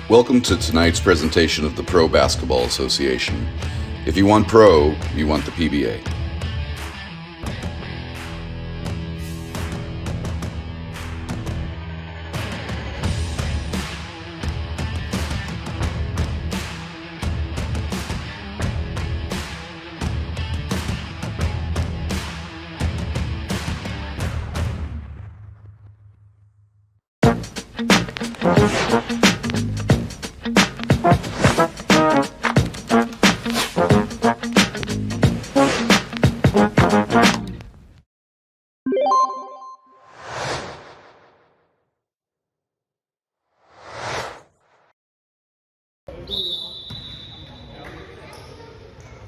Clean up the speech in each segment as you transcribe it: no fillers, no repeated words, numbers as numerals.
Welcome to tonight's presentation of the Pro Basketball Association. If you want pro, you want the PBA.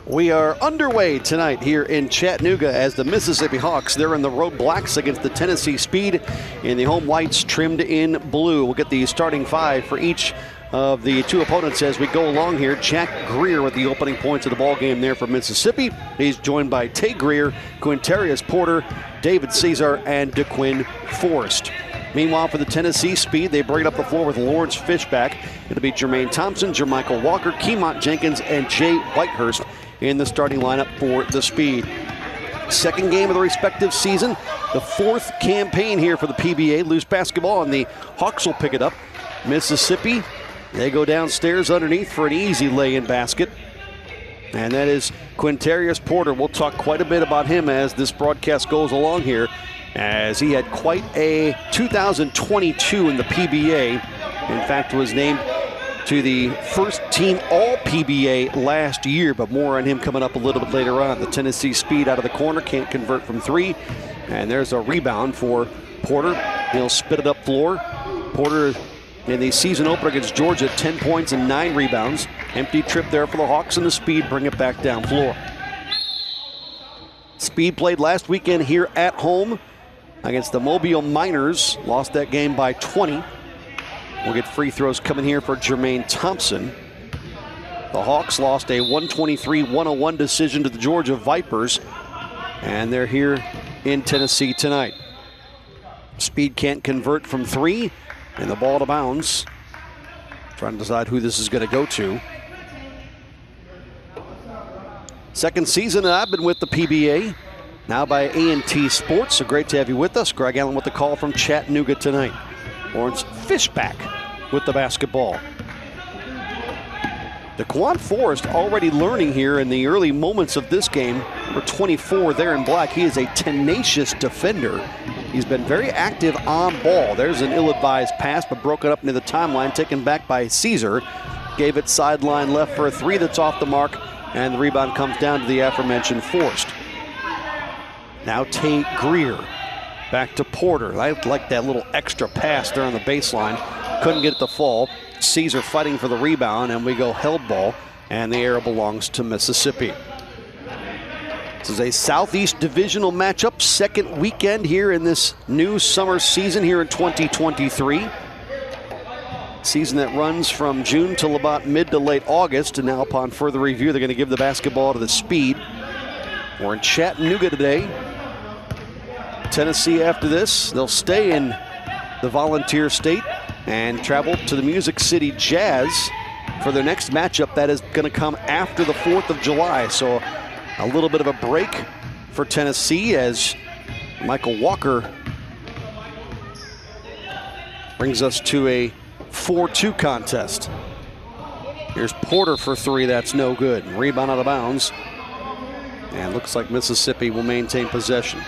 We are underway tonight here in Chattanooga as the Mississippi Hawks, they're in the road blacks against the Tennessee Speed in the home whites trimmed in blue. We'll get the starting five for each of the two opponents as we go along here. Jack Greer with the opening points of the ball game there for Mississippi. He's joined by Tay Greer, Quintarius Porter, David Caesar, and DeQuinn Forrest. Meanwhile, for the Tennessee Speed, they bring it up the floor with Lawrence Fishback. It'll be Jermaine Thompson, Jermichael Walker, Keemont Jenkins, and Jay Whitehurst in the starting lineup for the Speed. Second game of the respective season, the fourth campaign here for the PBA. Loose basketball, and the Hawks will pick it up. Mississippi, they go downstairs underneath for an easy lay-in basket. And that is Quintarius Porter. We'll talk quite a bit about him as this broadcast goes along here, as he had quite a 2022 in the PBA. In fact, was named to the first team All-PBA last year, but more on him coming up a little bit later on. The Tennessee Speed out of the corner, can't convert from three. And there's a rebound for Porter. He'll spit it up floor. Porter in the season opener against Georgia, 10 points and 9 rebounds. Empty trip there for the Hawks, and the Speed bring it back down floor. Speed played last weekend here at home against the Mobile Miners. Lost that game by 20. We'll get free throws coming here for Jermaine Thompson. The Hawks lost a 123-101 decision to the Georgia Vipers, and they're here in Tennessee tonight. Speed can't convert from three, and the ball to bounds. Trying to decide who this is going to go to. Second season that I've been with the PBA, now by A&T Sports. So great to have you with us. Greg Allen with the call from Chattanooga tonight. Lawrence Fishback with the basketball. DeQuinn Forrest already learning here in the early moments of this game. Number 24 there in black. He is a tenacious defender. He's been very active on ball. There's an ill-advised pass, but broken up near the timeline, taken back by Caesar. Gave it sideline left for a three that's off the mark, and the rebound comes down to the aforementioned Forrest. Now Tay Greer. Back to Porter. I like that little extra pass there on the baseline. Couldn't get it to fall. Caesar fighting for the rebound, and we go held ball, and the arrow belongs to Mississippi. This is a Southeast Divisional matchup, second weekend here in this new summer season here in 2023. Season that runs from June till about mid to late August, and now upon further review, they're going to give the basketball to the Speed. We're in Chattanooga today. Tennessee after this, they'll stay in the Volunteer State and travel to the Music City Jazz for their next matchup that is going to come after the 4th of July. So a little bit of a break for Tennessee as Michael Walker brings us to a 4-2 contest. Here's Porter for three, that's no good. Rebound out of bounds. And looks like Mississippi will maintain possession.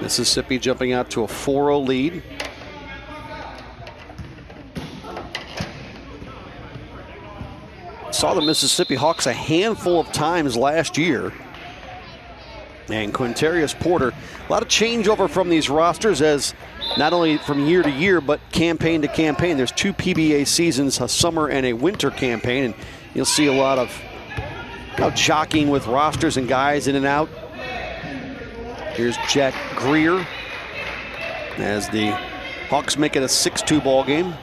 Mississippi jumping out to a 4-0 lead. Saw the Mississippi Hawks a handful of times last year. And Quintarius Porter, a lot of changeover from these rosters as not only from year to year, but campaign to campaign. There's two PBA seasons, a summer and a winter campaign, and you'll see a lot of jockeying with rosters and guys in and out. Here's Jack Greer as the Hawks make it a 6-2 ball game.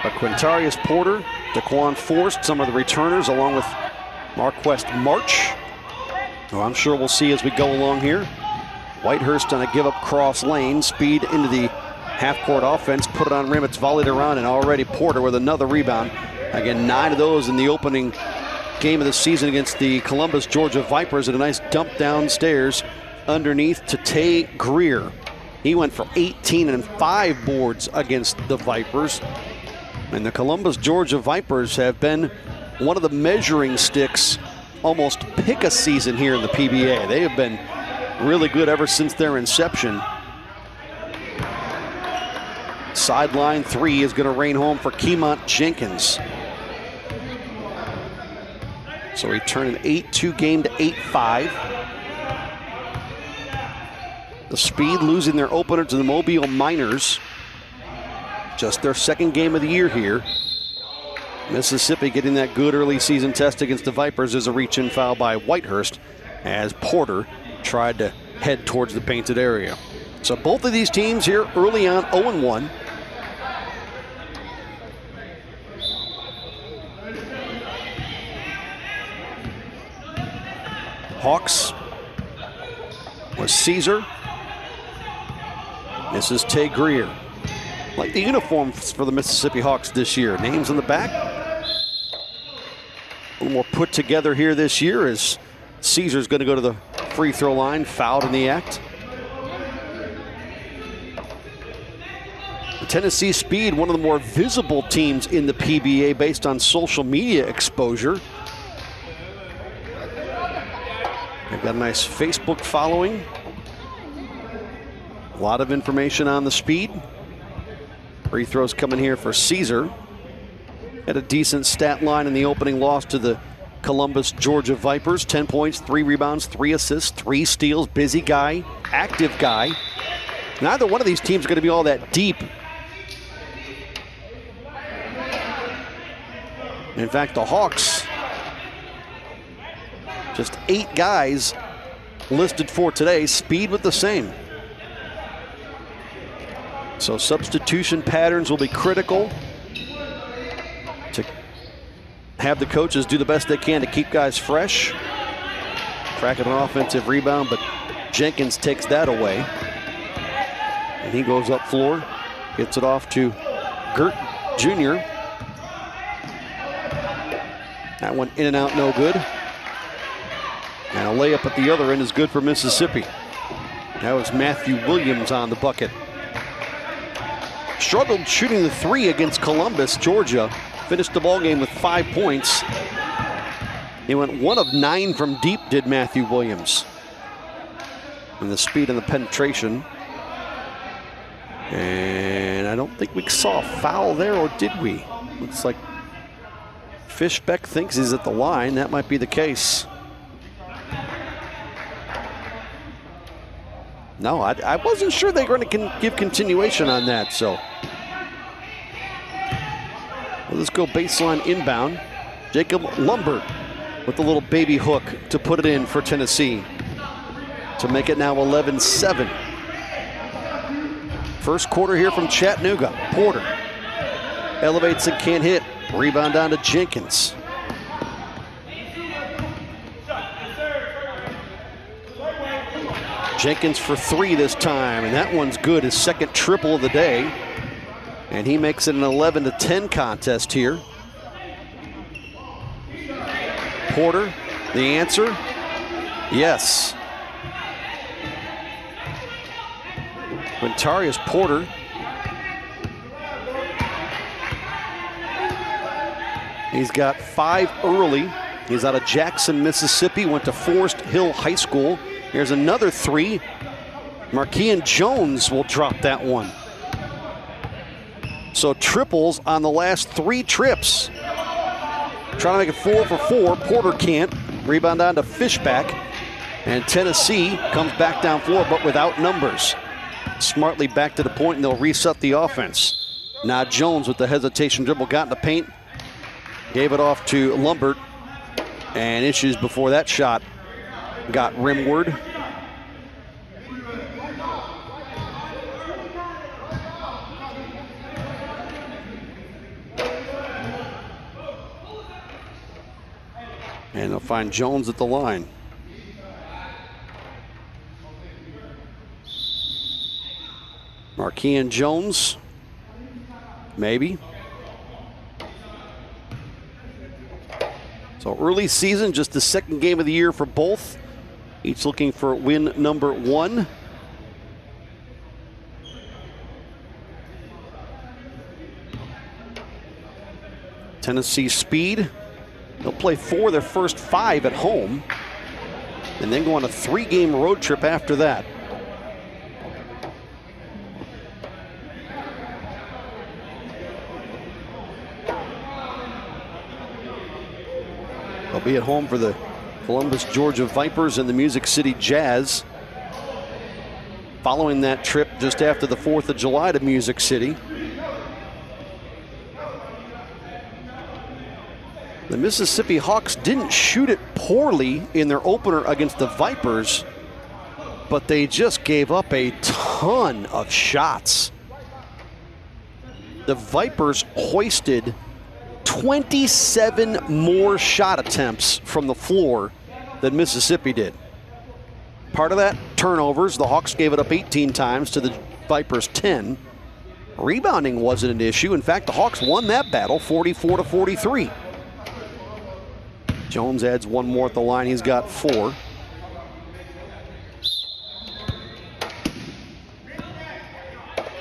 But Quintarius Porter, DeQuinn Forrest, some of the returners, along with Marquest March, who I'm sure we'll see as we go along here. Whitehurst on a give-up cross lane. Speed into the half-court offense. Put it on rim. It's volleyed around, and already Porter with another rebound. Again, 9 of those in the opening game of the season against the Columbus, Georgia Vipers. And a nice dump downstairs underneath to Tay Greer. He went for 18 and 5 boards against the Vipers. And the Columbus, Georgia Vipers have been one of the measuring sticks, almost pick a season here in the PBA. They have been really good ever since their inception. Sideline 3 is going to rain home for Keemont Jenkins. So he turned an 8-2 game to 8-5. The Speed losing their opener to the Mobile Miners. Just their second game of the year here. Mississippi getting that good early season test against the Vipers is a reach-in foul by Whitehurst as Porter tried to head towards the painted area. So both of these teams here early on 0-1. Hawks was Caesar. This is Tay Greer. Like the uniforms for the Mississippi Hawks this year. Names on the back. A little more put together here this year as Caesar's going to go to the free throw line, fouled in the act. The Tennessee Speed, one of the more visible teams in the PBA based on social media exposure. They've got a nice Facebook following. A lot of information on the Speed. Free throws coming here for Caesar. Had a decent stat line in the opening loss to the Columbus, Georgia Vipers. 10 points, 3 rebounds, 3 assists, 3 steals. Busy guy, active guy. Neither one of these teams are going to be all that deep. In fact, the Hawks, just 8 guys listed for today. Speed with the same. So substitution patterns will be critical to have the coaches do the best they can to keep guys fresh. Cracking an offensive rebound, but Jenkins takes that away. And he goes up floor, gets it off to Gert Jr. That one in and out, no good. And a layup at the other end is good for Mississippi. That was Matthew Williams on the bucket. Struggled shooting the 3 against Columbus, Georgia. Finished the ballgame with 5 points. He went 1 of 9 from deep, did Matthew Williams. And the speed and the penetration. And I don't think we saw a foul there, or did we? Looks like Fishbeck thinks he's at the line. That might be the case. No, I wasn't sure they were going to give continuation on that, so. Well, let's go baseline inbound. Jacob Lumbert with the little baby hook to put it in for Tennessee to make it now 11-7. First quarter here from Chattanooga. Porter elevates and can't hit. Rebound down to Jenkins. Jenkins for 3 this time, and that one's good. His second triple of the day. And he makes it an 11-10 contest here. Porter, the answer? Yes. Quintarius Porter. He's got 5 early. He's out of Jackson, Mississippi, went to Forest Hill High School. Here's another 3. Markean Jones will drop that one. So triples on the last 3 trips. Trying to make it 4 for 4. Porter can't. Rebound down to Fishback. And Tennessee comes back down floor, but without numbers. Smartly back to the point, and they'll reset the offense. Now Jones with the hesitation dribble got in the paint. Gave it off to Lumbert. And issues before that shot got rimward. And they'll find Jones at the line. Kean Jones, maybe. So early season, just the second game of the year for both. Each looking for win number 1. Tennessee Speed, they'll play 4 of their first 5 at home, and then go on a 3-game road trip after that. They'll be at home for the Columbus, Georgia Vipers and the Music City Jazz. Following that trip just after the 4th of July to Music City. The Mississippi Hawks didn't shoot it poorly in their opener against the Vipers, but they just gave up a ton of shots. The Vipers hoisted 27 more shot attempts from the floor than Mississippi did. Part of that, turnovers. The Hawks gave it up 18 times to the Vipers 10. Rebounding wasn't an issue. In fact, the Hawks won that battle 44-43. Jones adds 1 more at the line. He's got 4.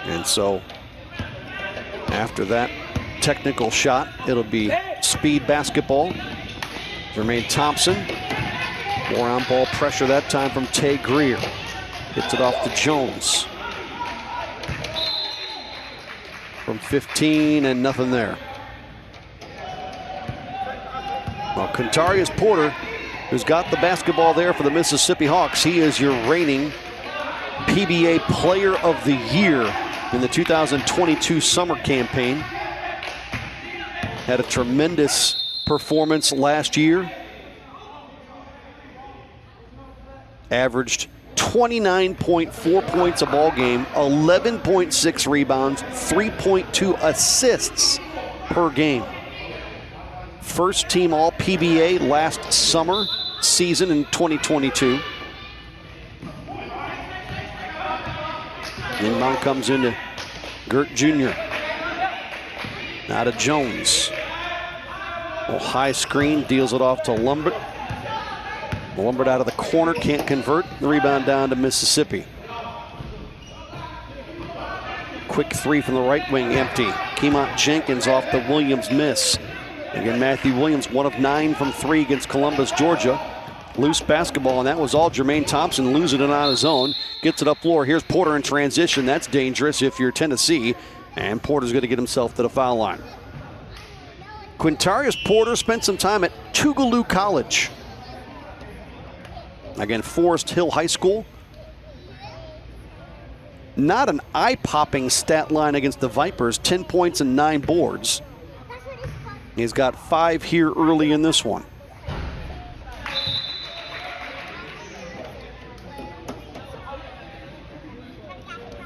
And so after that technical shot, it'll be speed basketball. Jermaine Thompson, more on ball pressure that time from Tay Greer. Gets it off to Jones. From 15 and nothing there. Well, Quintarius Porter, who's got the basketball there for the Mississippi Hawks, he is your reigning PBA Player of the Year in the 2022 summer campaign. Had a tremendous performance last year. Averaged 29.4 points a ball game, 11.6 rebounds, 3.2 assists per game. First team all PBA last summer season in 2022. Inbound comes into Gert Jr. Now to Jones. A high screen, deals it off to Lumbert. Lumbert out of the corner, can't convert. The rebound down to Mississippi. Quick 3 from the right wing, empty. Kemont Jenkins off the Williams miss. Again, Matthew Williams, 1 of 9 from 3 against Columbus, Georgia. Loose basketball, and that was all Jermaine Thompson losing it on his own. Gets it up floor. Here's Porter in transition. That's dangerous if you're Tennessee. And Porter's going to get himself to the foul line. Quintarius Porter spent some time at Tougaloo College. Again, Forest Hill High School. Not an eye-popping stat line against the Vipers. 10 points and 9 boards. He's got 5 here early in this one.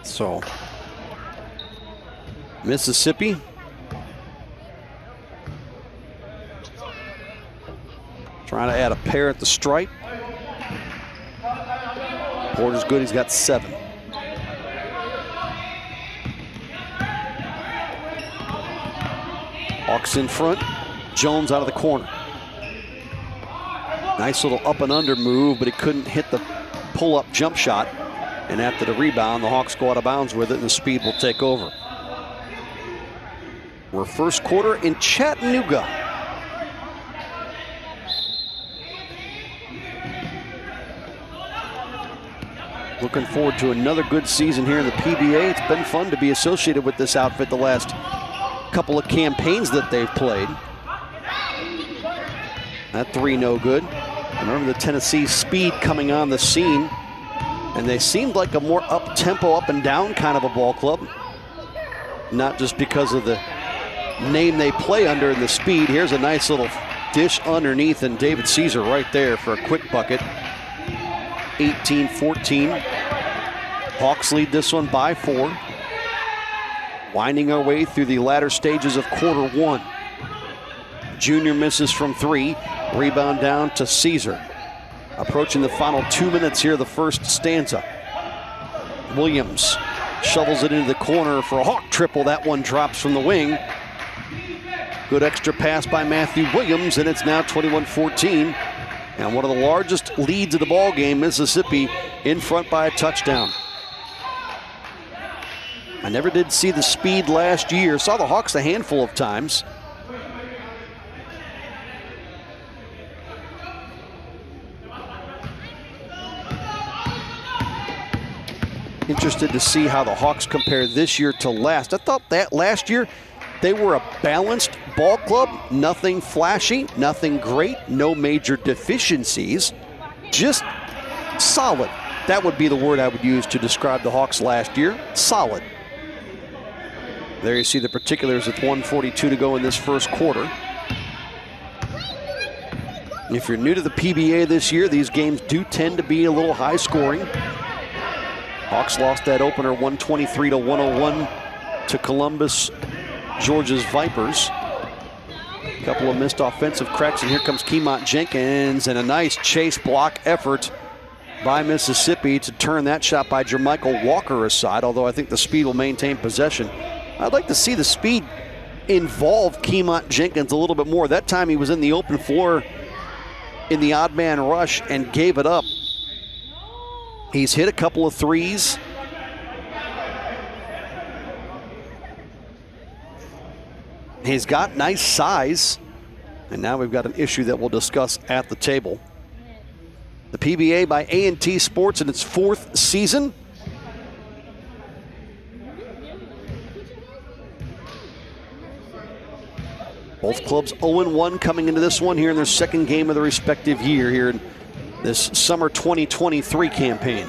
So, Mississippi trying to add a pair at the stripe. Porter's good, he's got 7. Hawks in front, Jones out of the corner. Nice little up and under move, but he couldn't hit the pull-up jump shot. And after the rebound, the Hawks go out of bounds with it, and the Speed will take over. We're first quarter in Chattanooga. Looking forward to another good season here in the PBA. It's been fun to be associated with this outfit the last couple of campaigns that they've played. That 3 no good. I remember the Tennessee Speed coming on the scene, and they seemed like a more up-tempo, up and down kind of a ball club. Not just because of the name they play under in the Speed. Here's a nice little dish underneath, and David Caesar right there for a quick bucket. 18-14. Hawks lead this one by 4. Winding our way through the latter stages of quarter 1. Junior misses from 3. Rebound down to Caesar. Approaching the final 2 minutes here, the first stanza. Williams shovels it into the corner for a Hawk triple. That one drops from the wing. Good extra pass by Matthew Williams, and it's now 21-14. And one of the largest leads of the ball game, Mississippi in front by a touchdown. I never did see the speed last year. Saw the Hawks a handful of times. Interested to see how the Hawks compare this year to last. I thought that last year they were a balanced ball club. Nothing flashy, nothing great, no major deficiencies. Just solid. That would be the word I would use to describe the Hawks last year. Solid. There you see the particulars with 1:42 to go in this first quarter. If you're new to the PBA this year, these games do tend to be a little high scoring. Hawks lost that opener 123-101 to Columbus, Georgia's Vipers. A couple of missed offensive cracks, and here comes Keymont Jenkins, and a nice chase block effort by Mississippi to turn that shot by Jermichael Walker aside, although I think the speed will maintain possession. I'd like to see the speed involve Keymont Jenkins a little bit more. That time he was in the open floor in the odd man rush and gave it up. He's hit a couple of threes. He's got nice size. And now we've got an issue that we'll discuss at the table. The PBA by A&T Sports in its fourth season. Both clubs 0-1 coming into this one here in their second game of the respective year here in this summer 2023 campaign.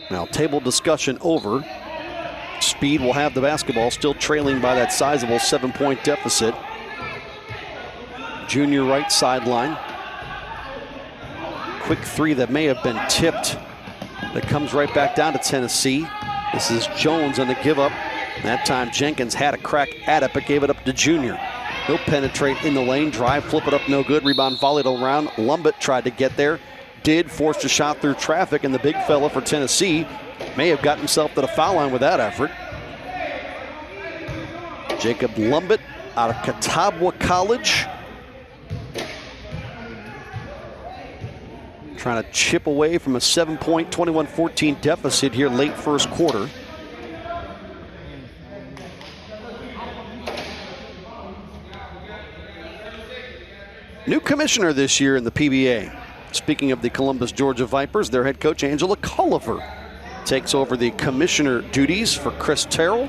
Now, table discussion over. Speed will have the basketball, still trailing by that sizable 7-point deficit. Junior right sideline. Quick three that may have been tipped. That comes right back down to Tennessee. This is Jones on the give up. That time Jenkins had a crack at it, but gave it up to Junior. He'll penetrate in the lane, drive, flip it up, no good. Rebound volleyed around. Lumbett tried to get there. Did force a shot through traffic, and the big fella for Tennessee may have got himself to the foul line with that effort. Jacob Lumbett out of Catawba College. Trying to chip away from a 7-point, 21-14 deficit here late first quarter. New commissioner this year in the PBA. Speaking of the Columbus, Georgia Vipers, their head coach, Angela Culliver, takes over the commissioner duties for Chris Terrell.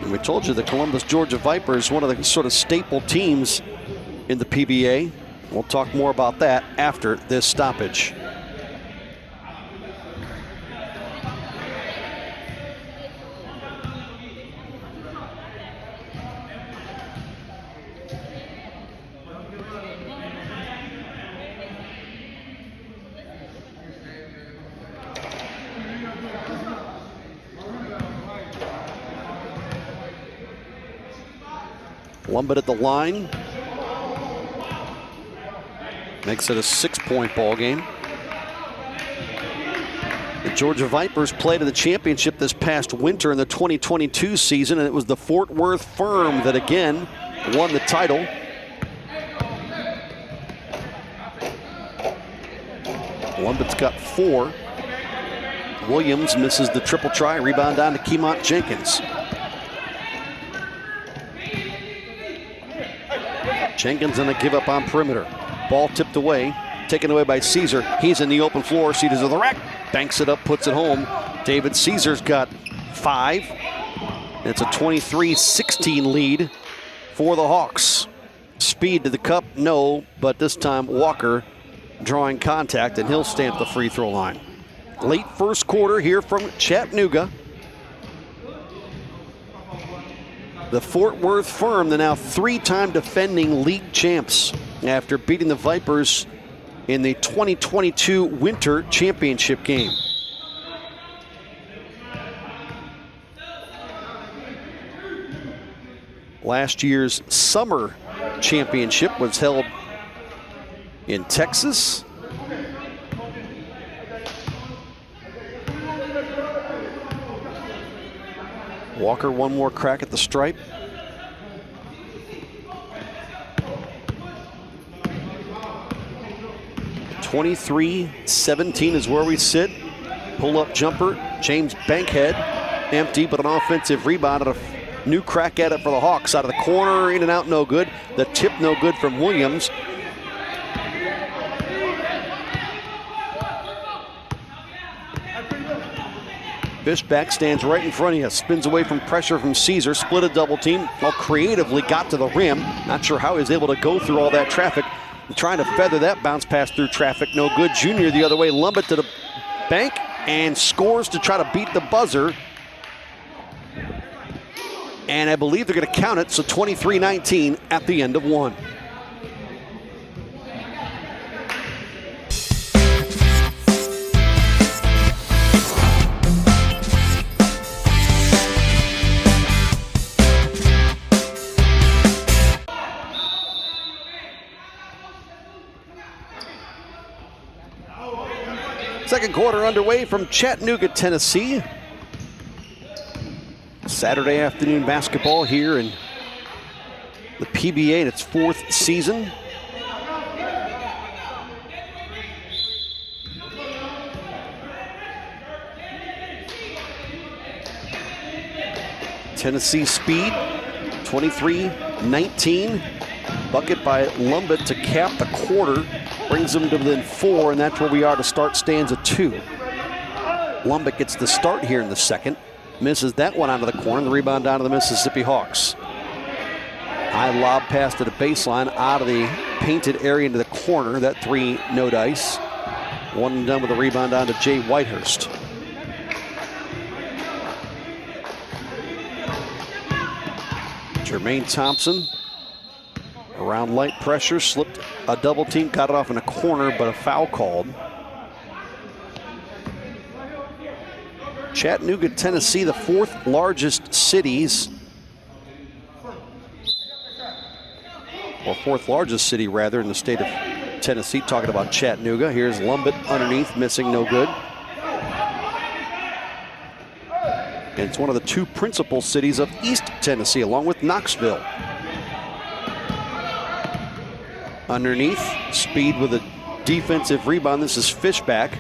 And we told you the Columbus, Georgia Vipers, one of the sort of staple teams in the PBA. We'll talk more about that after this stoppage. Lumbett at the line. Makes it a 6-point ball game. The Georgia Vipers played in the championship this past winter in the 2022 season, and it was the Fort Worth Firm that again won the title. Lumbett's got 4. Williams misses the triple try. Rebound down to Keymont Jenkins. Jenkins on a give up on perimeter. Ball tipped away, taken away by Caesar. He's in the open floor, Cedars of the rack, banks it up, puts it home. David Caesar's got 5. It's a 23-16 lead for the Hawks. Speed to the cup, no, but this time Walker drawing contact, and he'll stamp the free throw line. Late first quarter here from Chattanooga. The Fort Worth Firm, the now 3-time defending league champs after beating the Vipers in the 2022 Winter Championship game. Last year's Summer Championship was held in Texas. Walker, one more crack at the stripe. (23-17) is where we sit. Pull-up jumper, James Bankhead, empty, but an offensive rebound and a new crack at it for the Hawks. Out of the corner, in and out, no good. The tip, no good from Williams. Fishback stands right in front of you, spins away from pressure from Caesar, split a double team, well, creatively got to the rim. Not sure how he was able to go through all that traffic. Trying to feather that bounce pass through traffic, no good. Junior the other way, Lumbett to the bank and scores to try to beat the buzzer. And I believe they're going to count it, so 23-19 at the end of one. Second quarter underway from Chattanooga, Tennessee. Saturday afternoon basketball here in the PBA in its 4th season. Tennessee speed, 23-19. Bucket by Lumbett to cap the quarter. Brings them to within 4, and that's where we are to start stanza 2. Lumbett gets the start here in the second. Misses that one out of the corner. The rebound down to the Mississippi Hawks. High lob pass to the baseline out of the painted area into the corner. That 3, no dice. One and done with a rebound down to Jay Whitehurst. Jermaine Thompson around light pressure, slipped a double team, got it off in a corner, but a foul called. Chattanooga, Tennessee, the 4th largest cities, or 4th largest city rather in the state of Tennessee, talking about Chattanooga. Here's Lumbett underneath, missing, no good. And it's one of the 2 principal cities of East Tennessee, along with Knoxville. Underneath, speed with a defensive rebound. This is Fishback.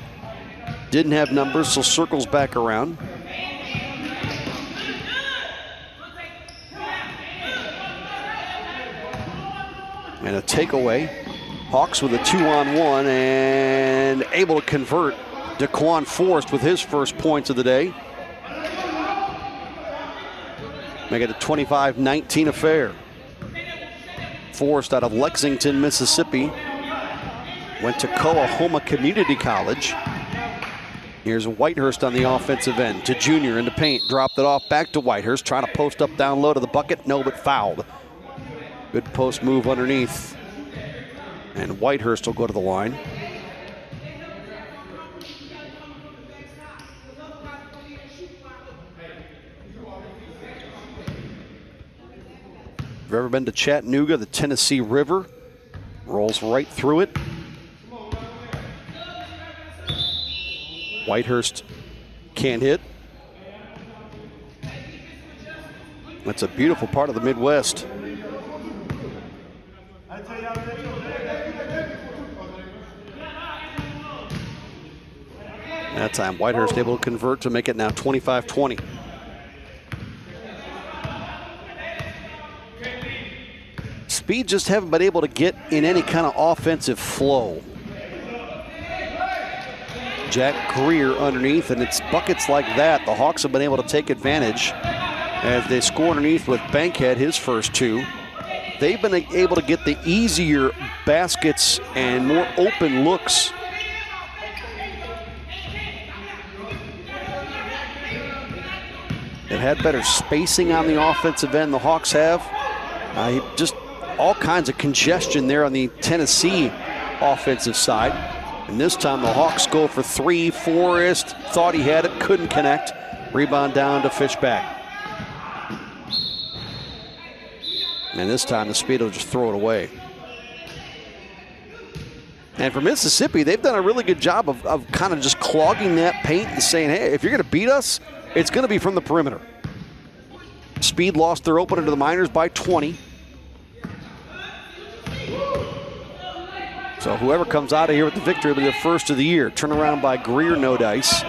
Didn't have numbers, so circles back around. And a takeaway. Hawks with a 2-on-1 and able to convert. Daquan Forrest with his first points of the day. Make it a 25-19 affair. Forrest out of Lexington, Mississippi. Went to Coahoma Community College. Here's Whitehurst on the offensive end to Junior in the paint. Dropped it off back to Whitehurst. Trying to post up down low to the bucket. No, but fouled. Good post move underneath. And Whitehurst will go to the line. If you've ever been to Chattanooga, the Tennessee River rolls right through it. Whitehurst can't hit. That's a beautiful part of the Midwest. That time, Whitehurst able to convert to make it now 25-20. Speed just haven't been able to get in any kind of offensive flow. Jack Greer underneath, and it's buckets like that. The Hawks have been able to take advantage as they score underneath with Bankhead, his first 2. They've been able to get the easier baskets and more open looks They've had better spacing on the offensive end, the Hawks have. Just all kinds of congestion there on the Tennessee offensive side. And this time the Hawks go for three. Forrest thought he had it, couldn't connect. Rebound down to Fishback. And this time the Speed will just throw it away. And for Mississippi, they've done a really good job of kind of just clogging that paint and saying, hey, if you're going to beat us, it's going to be from the perimeter. Speed lost their opener to the Miners by 20. So whoever comes out of here with the victory will be the first of the year. Turnaround by Greer, no dice.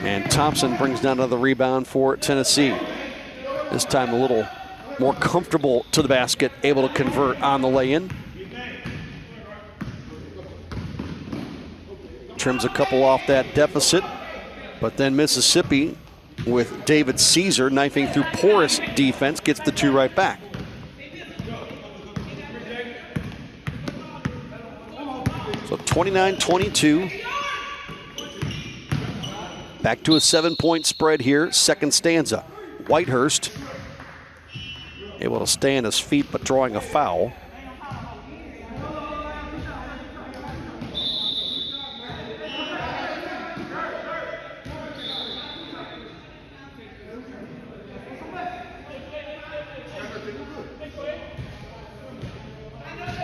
And Thompson brings down another rebound for Tennessee. This time a little more comfortable to the basket, able to convert on the lay-in. Trims a couple off that deficit. But then Mississippi, with David Caesar knifing through porous defense, gets the two right back. So 29-22. Back to a 7-point spread here. Second stanza. Whitehurst able to stay on his feet, but drawing a foul.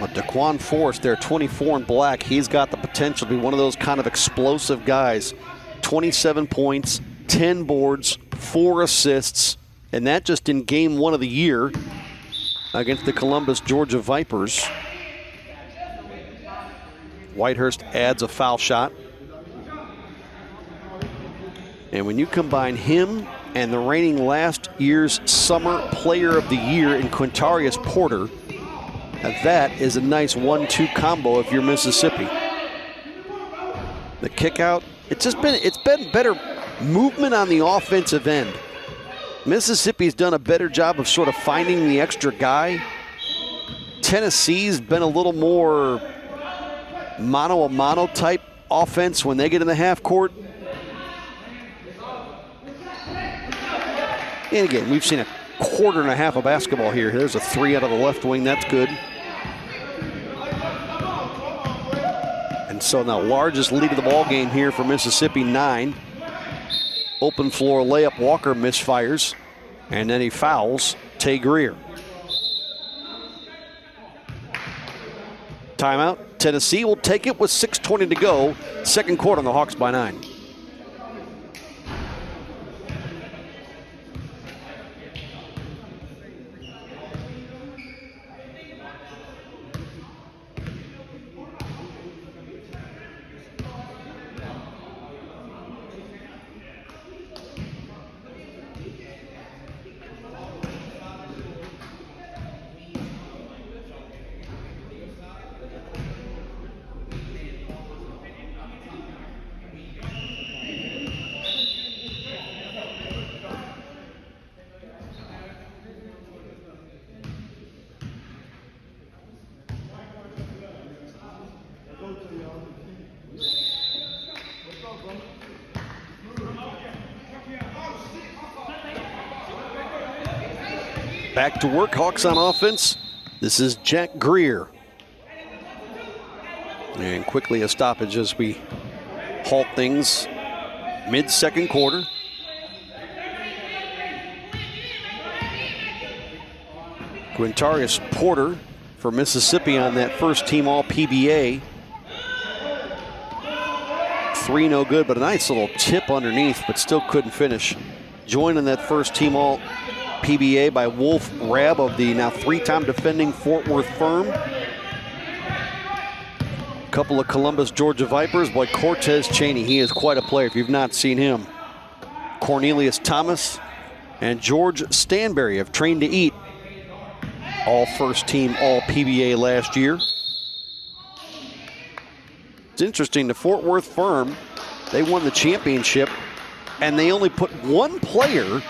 But Daquan Forrest there, 24 in black, he's got the potential to be one of those kind of explosive guys. 27 points, 10 boards, 4 assists, and that just in game 1 of the year against the Columbus, Georgia Vipers. Whitehurst adds a foul shot. And when you combine him and the reigning last year's Summer Player of the Year in Quintarius Porter, that is a nice 1-2 combo if you're Mississippi. The kick out, it's been better movement on the offensive end. Mississippi's done a better job of sort of finding the extra guy. Tennessee's been a little more mano-a-mano type offense when they get in the half court. And again, we've seen a quarter and a half of basketball here. There's a 3 out of the left wing, that's good. And so now largest lead of the ball game here for Mississippi, 9. Open floor layup, Walker misfires, and then he fouls Tay Greer. Timeout, Tennessee will take it with 6:20 to go. Second quarter on the Hawks by 9. Back to work, Hawks on offense. This is Jack Greer. And quickly a stoppage as we halt things mid-second quarter. Quintarius Porter for Mississippi on that first team all PBA. 3 no good, but a nice little tip underneath, but still couldn't finish. Joining that first team all PBA by Wolf Rabb of the now 3-time defending Fort Worth Firm. Couple of Columbus, Georgia Vipers. Boy, Cortez Chaney, he is quite a player if you've not seen him. Cornelius Thomas and George Stanberry have trained to eat. All first team, all PBA last year. It's interesting, the Fort Worth Firm, they won the championship and they only put 1 player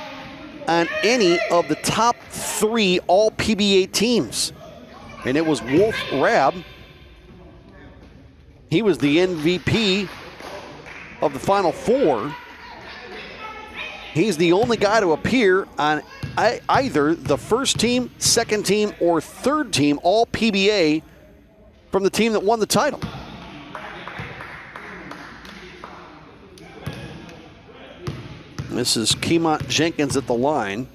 on any of the top 3 all PBA teams. And it was Wolf Rabb. He was the MVP of the Final Four. He's the only guy to appear on either the first team, second team, or third team all PBA from the team that won the title. This is Keemont Jenkins at the line.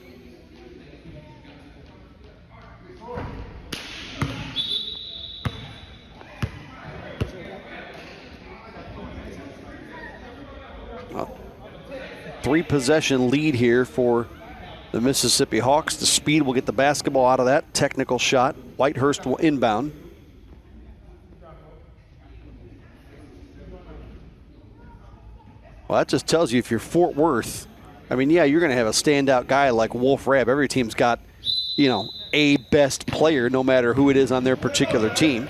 Three-possession lead here for the Mississippi Hawks. The Speed will get the basketball out of that technical shot. Whitehurst will inbound. Well, that just tells you if you're Fort Worth, I mean, yeah, you're going to have a standout guy like Wolf Rabb. Every team's got, a best player, no matter who it is on their particular team.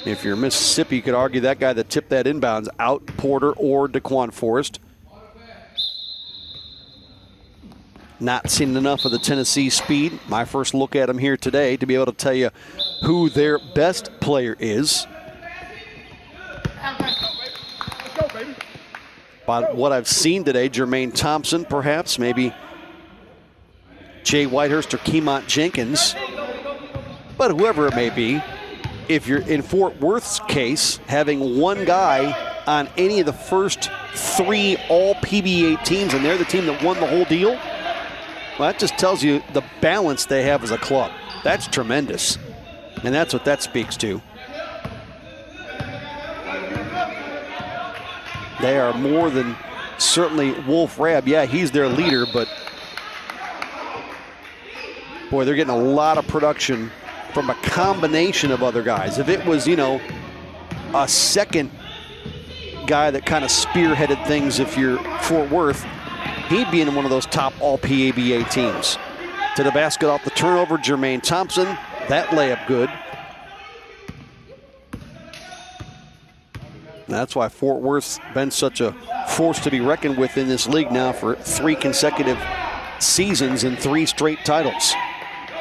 If you're Mississippi, you could argue that guy that tipped that inbounds out, Porter or Daquan Forrest. Not seen enough of the Tennessee Speed. My first look at them here today to be able to tell you who their best player is. By what I've seen today, Jermaine Thompson, perhaps, maybe Jay Whitehurst or Keemont Jenkins. But whoever it may be, if you're in Fort Worth's case, having one guy on any of the first three all-PBA teams, and they're the team that won the whole deal, well, that just tells you the balance they have as a club. That's tremendous. And that's what that speaks to. They are more than certainly Wolf Rabb. Yeah, he's their leader, but boy, they're getting a lot of production from a combination of other guys. If it was, a second guy that kind of spearheaded things, if you're Fort Worth, he'd be in one of those top all-PBA teams. To the basket off the turnover, Jermaine Thompson. That layup good. That's why Fort Worth's been such a force to be reckoned with in this league now for 3 consecutive seasons and 3 straight titles.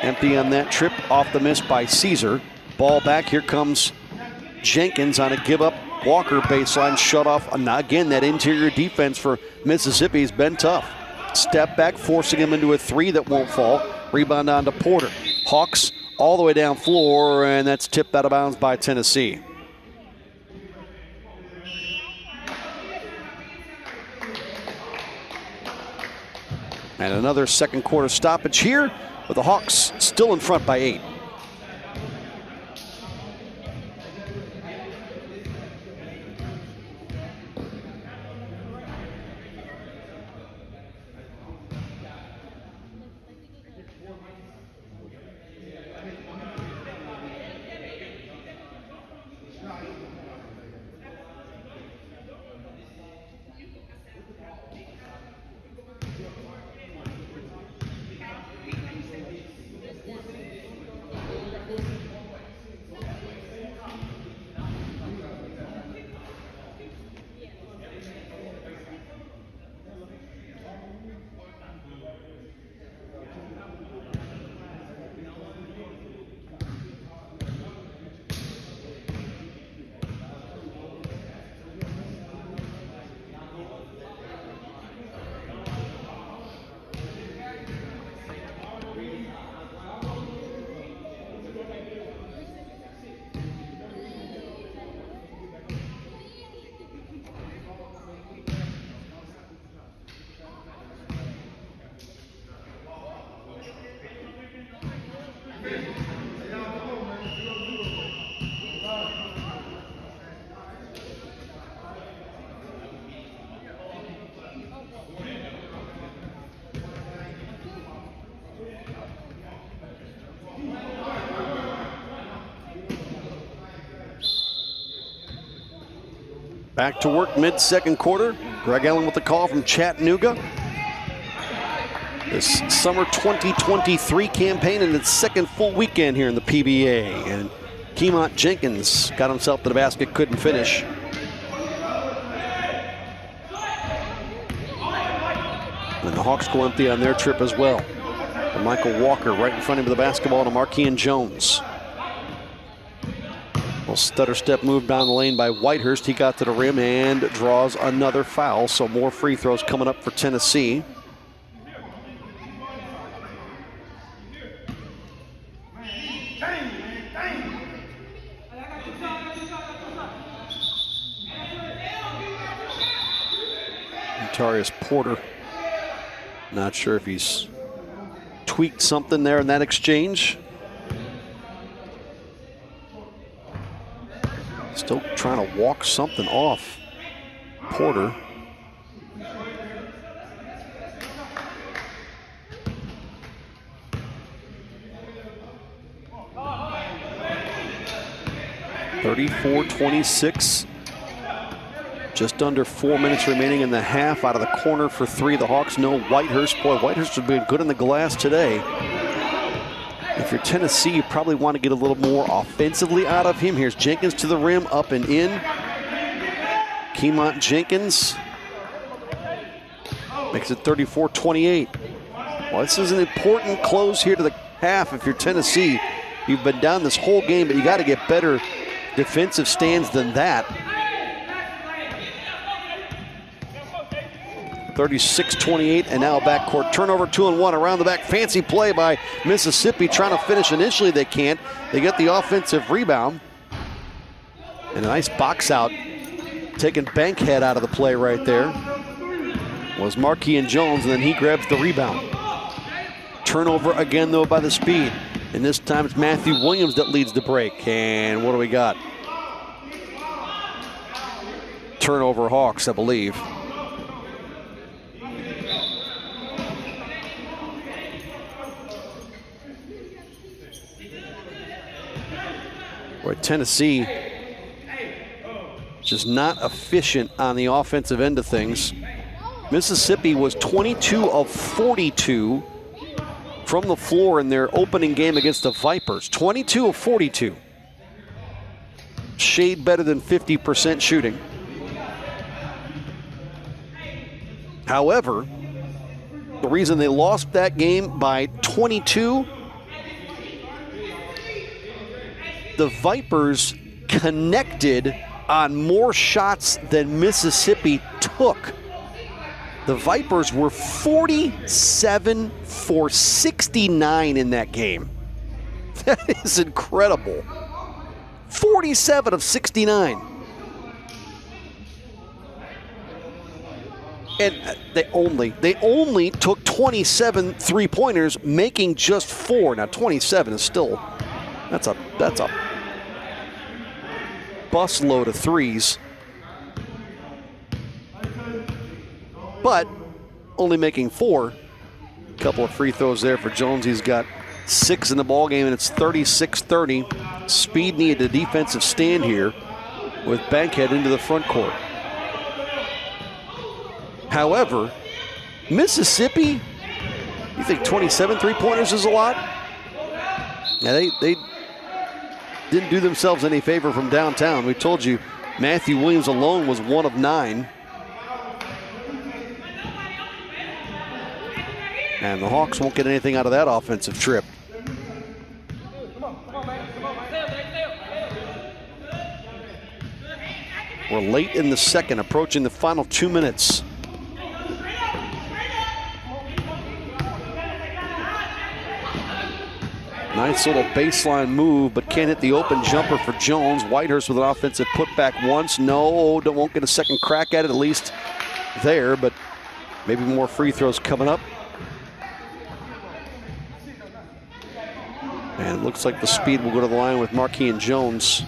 Empty on that trip, off the miss by Caesar. Ball back, here comes Jenkins on a give-up. Walker baseline shut off. Again, that interior defense for Mississippi has been tough. Step back, forcing him into a 3 that won't fall. Rebound on to Porter. Hawks all the way down floor, and that's tipped out of bounds by Tennessee. And another second quarter stoppage here, with the Hawks still in front by 8. Back to work mid-second quarter. Greg Allen with the call from Chattanooga. This summer 2023 campaign and its second full weekend here in the PBA. And Keemont Jenkins got himself to the basket, couldn't finish. And the Hawks go empty on their trip as well. And Michael Walker right in front of the basketball to Markean Jones. Little stutter step move down the lane by Whitehurst. He got to the rim and draws another foul. So more free throws coming up for Tennessee. Darius Porter. Not sure if he's tweaked something there in that exchange. Still trying to walk something off Porter. (34-26). Just under 4 minutes remaining in the half. Out of the corner for three. The Hawks know Whitehurst. Boy, Whitehurst has been good in the glass today. If you're Tennessee, you probably want to get a little more offensively out of him. Here's Jenkins to the rim, up and in. Keemont Jenkins makes it 34-28. Well, this is an important close here to the half if you're Tennessee. You've been down this whole game, but you got to get better defensive stands than that. 36-28, and now backcourt turnover, 2-1 around the back. Fancy play by Mississippi, trying to finish initially. They can't. They get the offensive rebound. And a nice box out, taking Bankhead out of the play right there. Was Markeon Jones, and then he grabs the rebound. Turnover again, though, by the Speed. And this time it's Matthew Williams that leads the break. And what do we got? Turnover Hawks, I believe. Where Tennessee just not efficient on the offensive end of things. Mississippi was 22 of 42 from the floor in their opening game against the Vipers. 22 of 42. Shade better than 50% shooting. However, the reason they lost that game by 22, the Vipers connected on more shots than Mississippi took. The Vipers were 47 for 69 in that game. That is incredible. 47 of 69. And they only took 27 three-pointers, making just 4. Now 27 is still, that's a busload of threes. But only making 4. A couple of free throws there for Jones. He's got 6 in the ball game, and it's 36-30. Speed needed a defensive stand here with Bankhead into the front court. However, Mississippi, you think 27 three-pointers is a lot? Yeah, they didn't do themselves any favor from downtown. We told you Matthew Williams alone was 1 of 9. And the Hawks won't get anything out of that offensive trip. We're late in the second, approaching the final 2 minutes. Nice little baseline move, but can't hit the open jumper for Jones. Whitehurst with an offensive putback once. No, won't get a second crack at it, at least there, but maybe more free throws coming up. And it looks like the Speed will go to the line with Markeon Jones.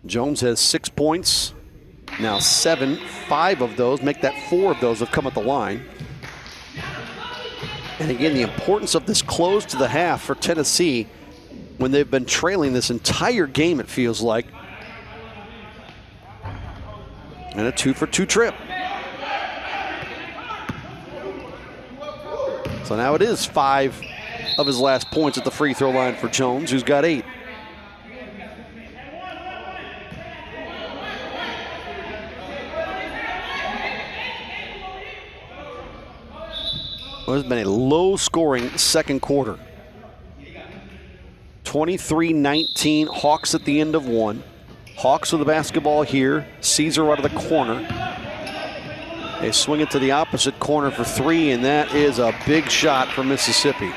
Jones has 6 points, now 7. 5 of those, make that 4 of those have come at the line. And again, the importance of this close to the half for Tennessee when they've been trailing this entire game, it feels like. And a 2-for-2 trip. So now it is 5 of his last points at the free throw line for Jones, who's got 8. Well, it's been a low-scoring second quarter. 23-19, Hawks at the end of 1. Hawks with the basketball here. Caesar out of the corner. They swing it to the opposite corner for three, and that is a big shot for Mississippi.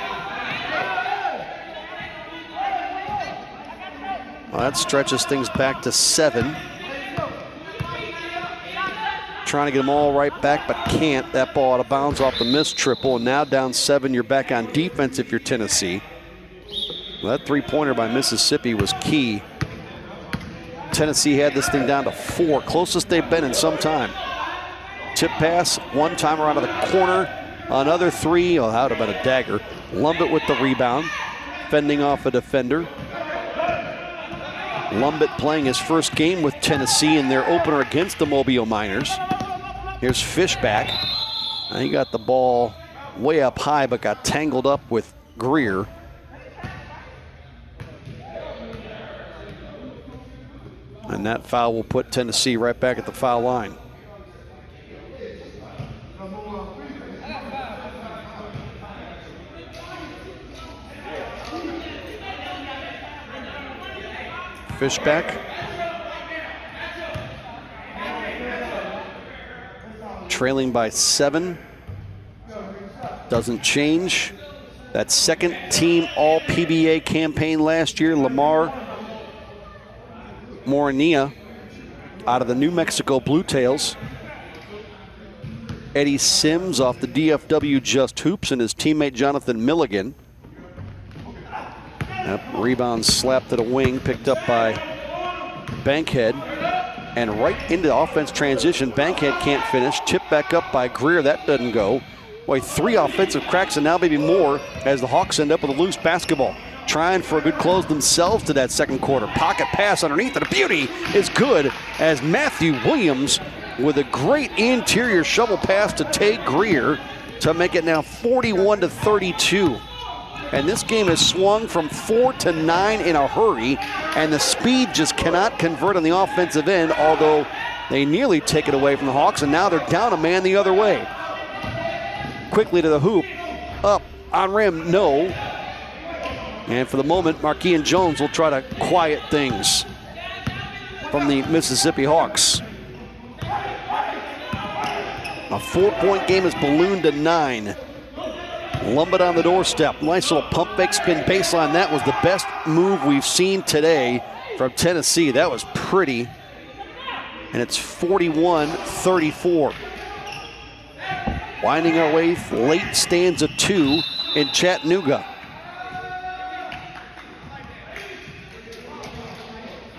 Well, that stretches things back to 7. Trying to get them all right back, but can't. That ball out of bounds off the missed triple, and now down 7. You're back on defense if you're Tennessee. Well, that three-pointer by Mississippi was key. Tennessee had this thing down to 4, closest they've been in some time. Tip pass, one-timer out of the corner, another 3. Oh, that would have been a dagger. Lumbit with the rebound, fending off a defender. Lumbit playing his first game with Tennessee in their opener against the Mobile Miners. Here's Fishback. He got the ball way up high, but got tangled up with Greer. And that foul will put Tennessee right back at the foul line. Fishback. Trailing by 7. Doesn't change. That second team all PBA campaign last year, Lamar Morinilla out of the New Mexico Blue Tails. Eddie Sims off the DFW Just Hoops, and his teammate Jonathan Milligan. That rebound slapped to the wing, picked up by Bankhead. And right into offense transition, Bankhead can't finish. Tipped back up by Greer, that doesn't go. Boy, 3 offensive cracks and now maybe more as the Hawks end up with a loose basketball. Trying for a good close themselves to that second quarter. Pocket pass underneath, and the beauty is good as Matthew Williams with a great interior shovel pass to Tay Greer to make it now 41-32. And this game has swung from 4 to 9 in a hurry, and the speed just cannot convert on the offensive end, although they nearly take it away from the Hawks, and now they're down a man the other way. Quickly to the hoop, up, on rim, no. And for the moment, Marquis and Jones will try to quiet things from the Mississippi Hawks. A 4-point game is ballooned to 9. Lumbit on the doorstep. Nice little pump fake spin baseline. That was the best move we've seen today from Tennessee. That was pretty. And it's 41-34. Winding our way late stanza 2 in Chattanooga.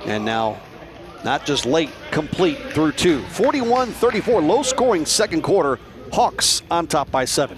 And now, not just late, complete through 2. 41-34, low scoring second quarter. Hawks on top by 7.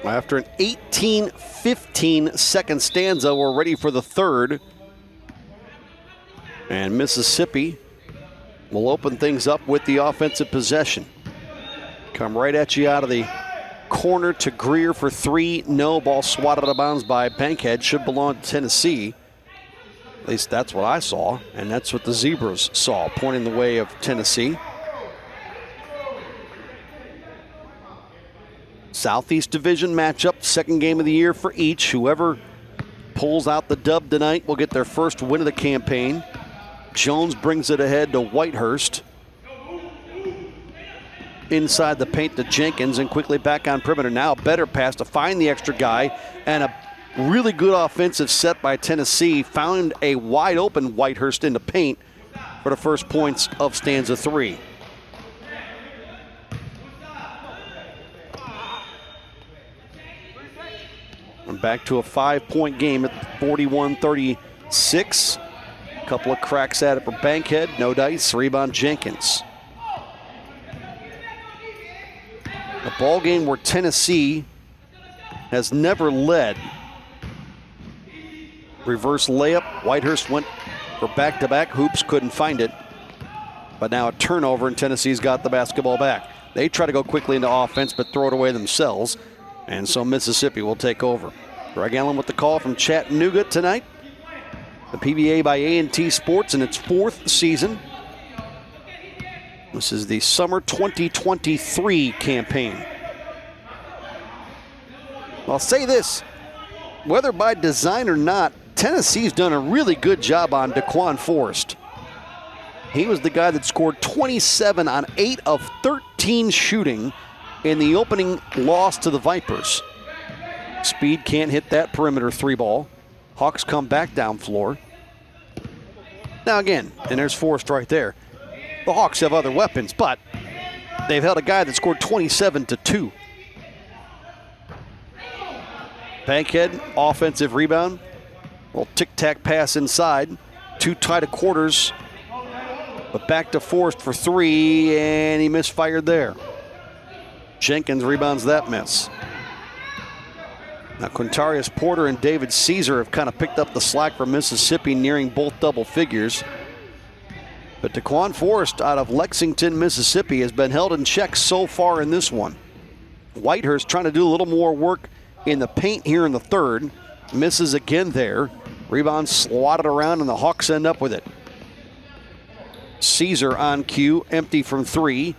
After an 18-15 second stanza, we're ready for the third. And Mississippi will open things up with the offensive possession. Come right at you out of the corner to Greer for three. No, ball swatted out of bounds by Bankhead. Should belong to Tennessee. At least that's what I saw, and that's what the Zebras saw, pointing the way of Tennessee. Southeast Division matchup, second game of the year for each. Whoever pulls out the dub tonight will get their first win of the campaign. Jones brings it ahead to Whitehurst. Inside the paint to Jenkins and quickly back on perimeter. Now a better pass to find the extra guy, and a really good offensive set by Tennessee. Found a wide open Whitehurst in the paint for the first points of stanza 3. And back to a 5-point game at 41-36. A couple of cracks at it for Bankhead. No dice. Rebound Jenkins. A ball game where Tennessee has never led. Reverse layup. Whitehurst went for back-to-back hoops. Couldn't find it. But now a turnover, and Tennessee's got the basketball back. They try to go quickly into offense, but throw it away themselves. And so Mississippi will take over. Greg Allen with the call from Chattanooga tonight. The PBA by A&T Sports in its 4th season. This is the summer 2023 campaign. I'll say this, whether by design or not, Tennessee's done a really good job on Daquan Forrest. He was the guy that scored 27 on 8 of 13 shooting in the opening loss to the Vipers. Speed can't hit that perimeter 3 ball. Hawks come back down floor. Now again, and there's Forrest right there. The Hawks have other weapons, but they've held a guy that scored 27-2. Bankhead, offensive rebound. Little tic-tac pass inside. Too tight of quarters. But back to Forrest for 3, and he misfired there. Jenkins rebounds that miss. Now Quintarius Porter and David Caesar have kind of picked up the slack for Mississippi, nearing both double figures. But Daquan Forrest out of Lexington, Mississippi has been held in check so far in this one. Whitehurst trying to do a little more work in the paint here in the third. Misses again there. Rebound swatted around, and the Hawks end up with it. Caesar on cue, empty from 3.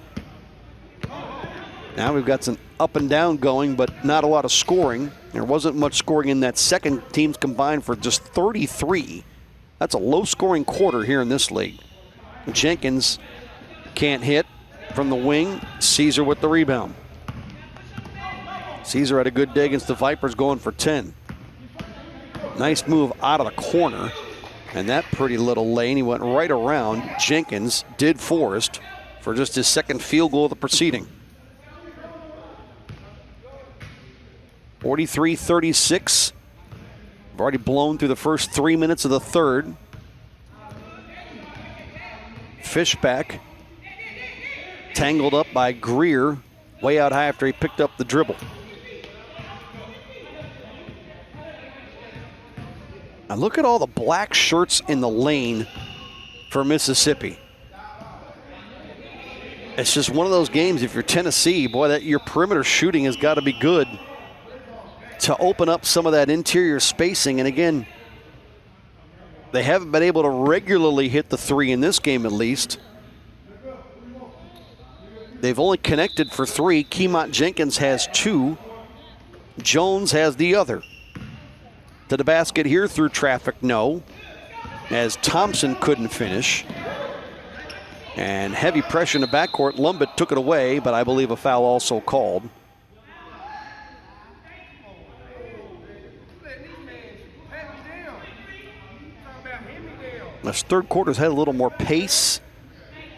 Now we've got some up and down going, but not a lot of scoring. There wasn't much scoring in that second. Teams combined for just 33. That's a low-scoring quarter here in this league. Jenkins can't hit from the wing. Caesar with the rebound. Caesar had a good day against the Vipers, going for 10. Nice move out of the corner. And that pretty little lane, he went right around. Jenkins did Forrest for just his second field goal of the proceeding. 43-36. We've already blown through the first 3 minutes of the third. Fishback tangled up by Greer way out high after he picked up the dribble. Now look at all the black shirts in the lane for Mississippi. It's just one of those games, if you're Tennessee, boy, your perimeter shooting has got to be good to open up some of that interior spacing. And again, they haven't been able to regularly hit the 3 in this game at least. They've only connected for 3. Keemont Jenkins has 2. Jones has the other. To the basket here through traffic, no. As Thompson couldn't finish. And heavy pressure in the backcourt. Lumbit took it away, but I believe a foul also called. This third quarter's had a little more pace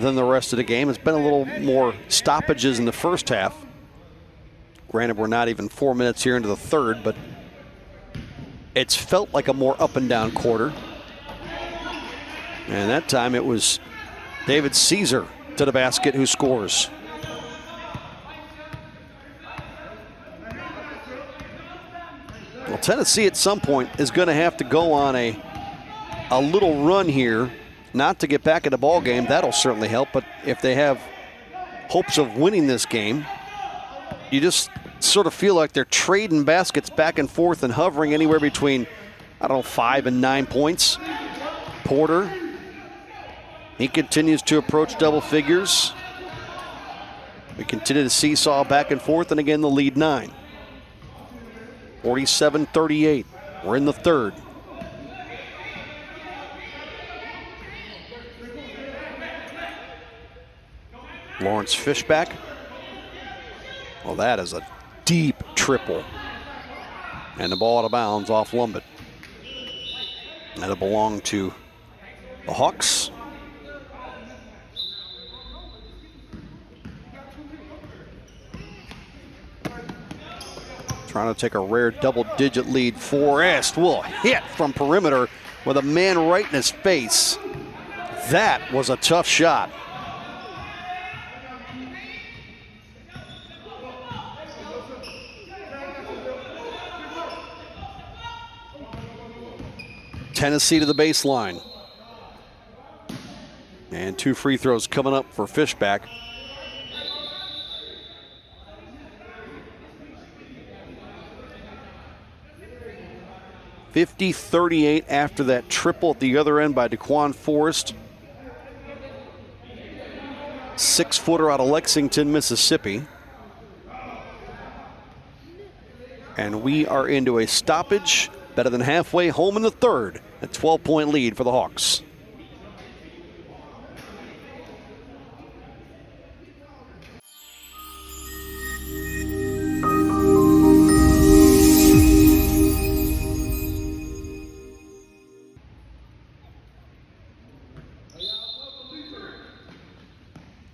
than the rest of the game. It's been a little more stoppages in the first half. Granted, we're not even 4 minutes here into the third, but it's felt like a more up and down quarter. And that time it was David Caesar to the basket who scores. Well, Tennessee at some point is going to have to go on a little run here, not to get back in the ball game. That'll certainly help. But if they have hopes of winning this game, you just sort of feel like they're trading baskets back and forth and hovering anywhere between, 5 and 9 points. Porter, he continues to approach double figures. We continue to seesaw back and forth, and again the lead 9. 47-38. We're in the third. Lawrence Fishback. Well, that is a deep triple. And the ball out of bounds off Lumbett. That'll belong to the Hawks. Trying to take a rare double-digit lead. Forrest will hit from perimeter with a man right in his face. That was a tough shot. Tennessee to the baseline. And 2 free throws coming up for Fishback. (50-38) after that triple at the other end by Daquan Forrest. 6-footer out of Lexington, Mississippi. And we are into a stoppage. Better than halfway home in the third. A 12-point lead for the Hawks.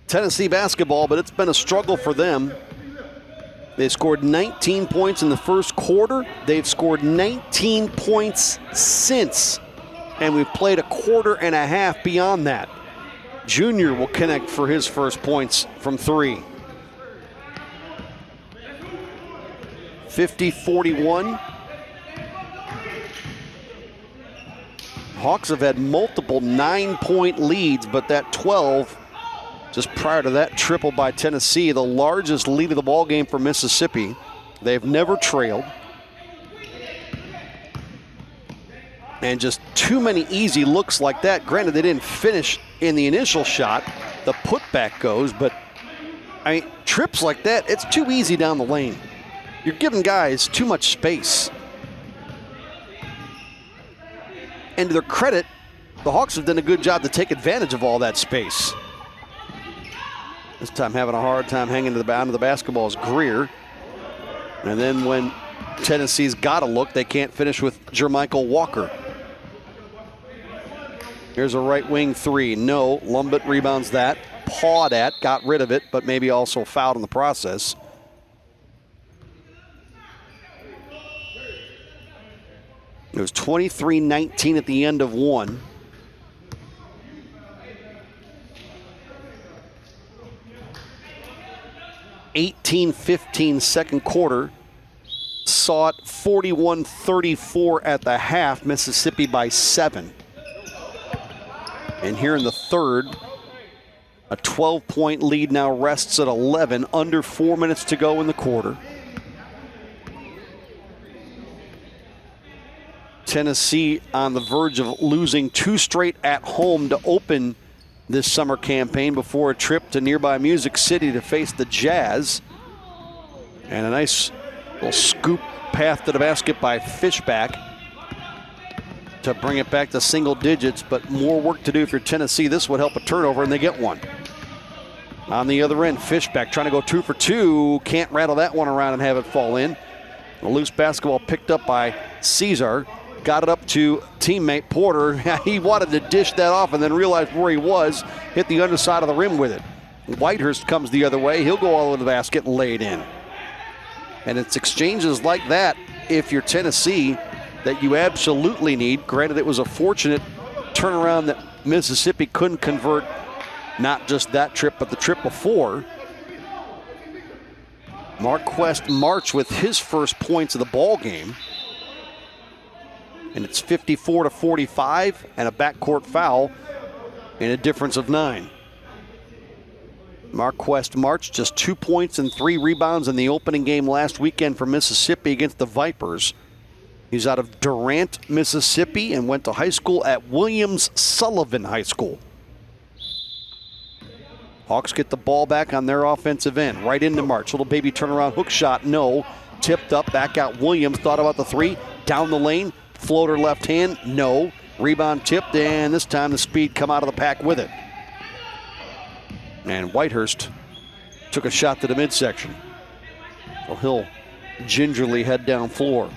Tennessee basketball, but it's been a struggle for them. They scored 19 points in the first quarter. They've scored 19 points since. And we've played a quarter and a half beyond that. Junior will connect for his first points from 3. 50-41. Hawks have had multiple 9-point leads, but that 12 just prior to that triple by Tennessee, the largest lead of the ball game for Mississippi. They've never trailed. And just too many easy looks like that. Granted, they didn't finish in the initial shot. The putback goes, but trips like that, it's too easy down the lane. You're giving guys too much space. And to their credit, the Hawks have done a good job to take advantage of all that space. This time having a hard time hanging to the bound of the basketball is Greer. And then when Tennessee's got to look, they can't finish with Jermichael Walker. Here's a right wing 3. No, Lumbett rebounds that. Pawed at, got rid of it, but maybe also fouled in the process. It was 23-19 at the end of 1. (18-15) second quarter. Saw it 41-34 at the half. Mississippi by 7. And here in the third, a 12-point lead now rests at 11. Under 4 minutes to go in the quarter. Tennessee on the verge of losing 2 straight at home to open this summer campaign before a trip to nearby Music City to face the Jazz. And a nice little scoop path to the basket by Fishback to bring it back to single digits, but more work to do for Tennessee. This would help a turnover, and they get one. On the other end, Fishback trying to go 2 for 2. Can't rattle that one around and have it fall in. A loose basketball picked up by Caesar. Got it up to teammate Porter. He wanted to dish that off and then realized where he was. Hit the underside of the rim with it. Whitehurst comes the other way. He'll go all over the basket and lay it in. And it's exchanges like that, if you're Tennessee, that you absolutely need. Granted, it was a fortunate turnaround that Mississippi couldn't convert, not just that trip, but the trip before. Marquest March with his first points of the ball game. and it's 54-45 and a backcourt foul and a difference of 9. Marquest March just 2 points and 3 rebounds in the opening game last weekend for Mississippi against the Vipers. He's out of Durant, Mississippi, and went to high school at Williams-Sullivan High School. Hawks get the ball back on their offensive end, right into March. Little baby turnaround hook shot, no. Tipped up, back out Williams, thought about the 3, down the lane, floater left hand, no. Rebound tipped, and this time the Speed come out of the pack with it. And Whitehurst took a shot to the midsection. So he'll gingerly head down floor.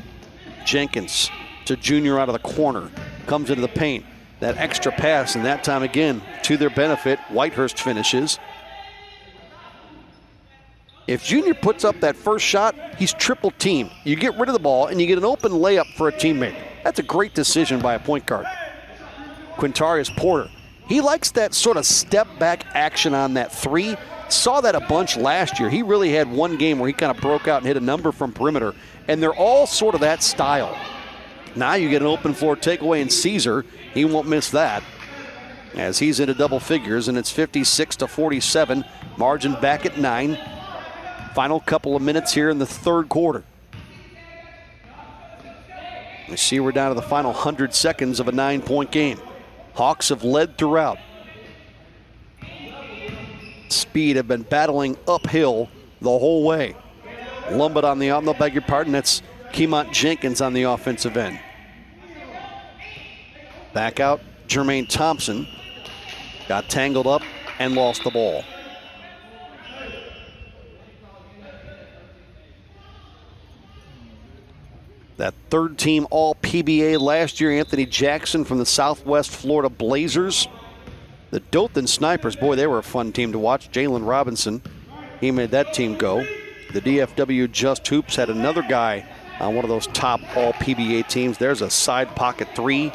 Jenkins to Junior out of the corner. Comes into the paint. That extra pass, and that time again, to their benefit, Whitehurst finishes. If Junior puts up that first shot, he's triple teamed. You get rid of the ball, and you get an open layup for a teammate. That's a great decision by a point guard. Quintarius Porter. He likes that sort of step-back action on that 3. Saw that a bunch last year. He really had one game where he kind of broke out and hit a number from perimeter, and they're all sort of that style. Now you get an open floor takeaway in Caesar. He won't miss that as he's into double figures, and it's 56-47. Margin back at 9. Final couple of minutes here in the third quarter. You see we're down to the final 100 seconds of a 9-point game. Hawks have led throughout. Speed have been battling uphill the whole way. Lumbert on the beg your pardon, that's Keemont Jenkins on the offensive end. Back out, Jermaine Thompson got tangled up and lost the ball. That third team all PBA last year, Anthony Jackson from the Southwest Florida Blazers. The Dothan Snipers, boy, they were a fun team to watch. Jalen Robinson, he made that team go. The DFW Just Hoops had another guy on one of those top all PBA teams. There's a side pocket 3,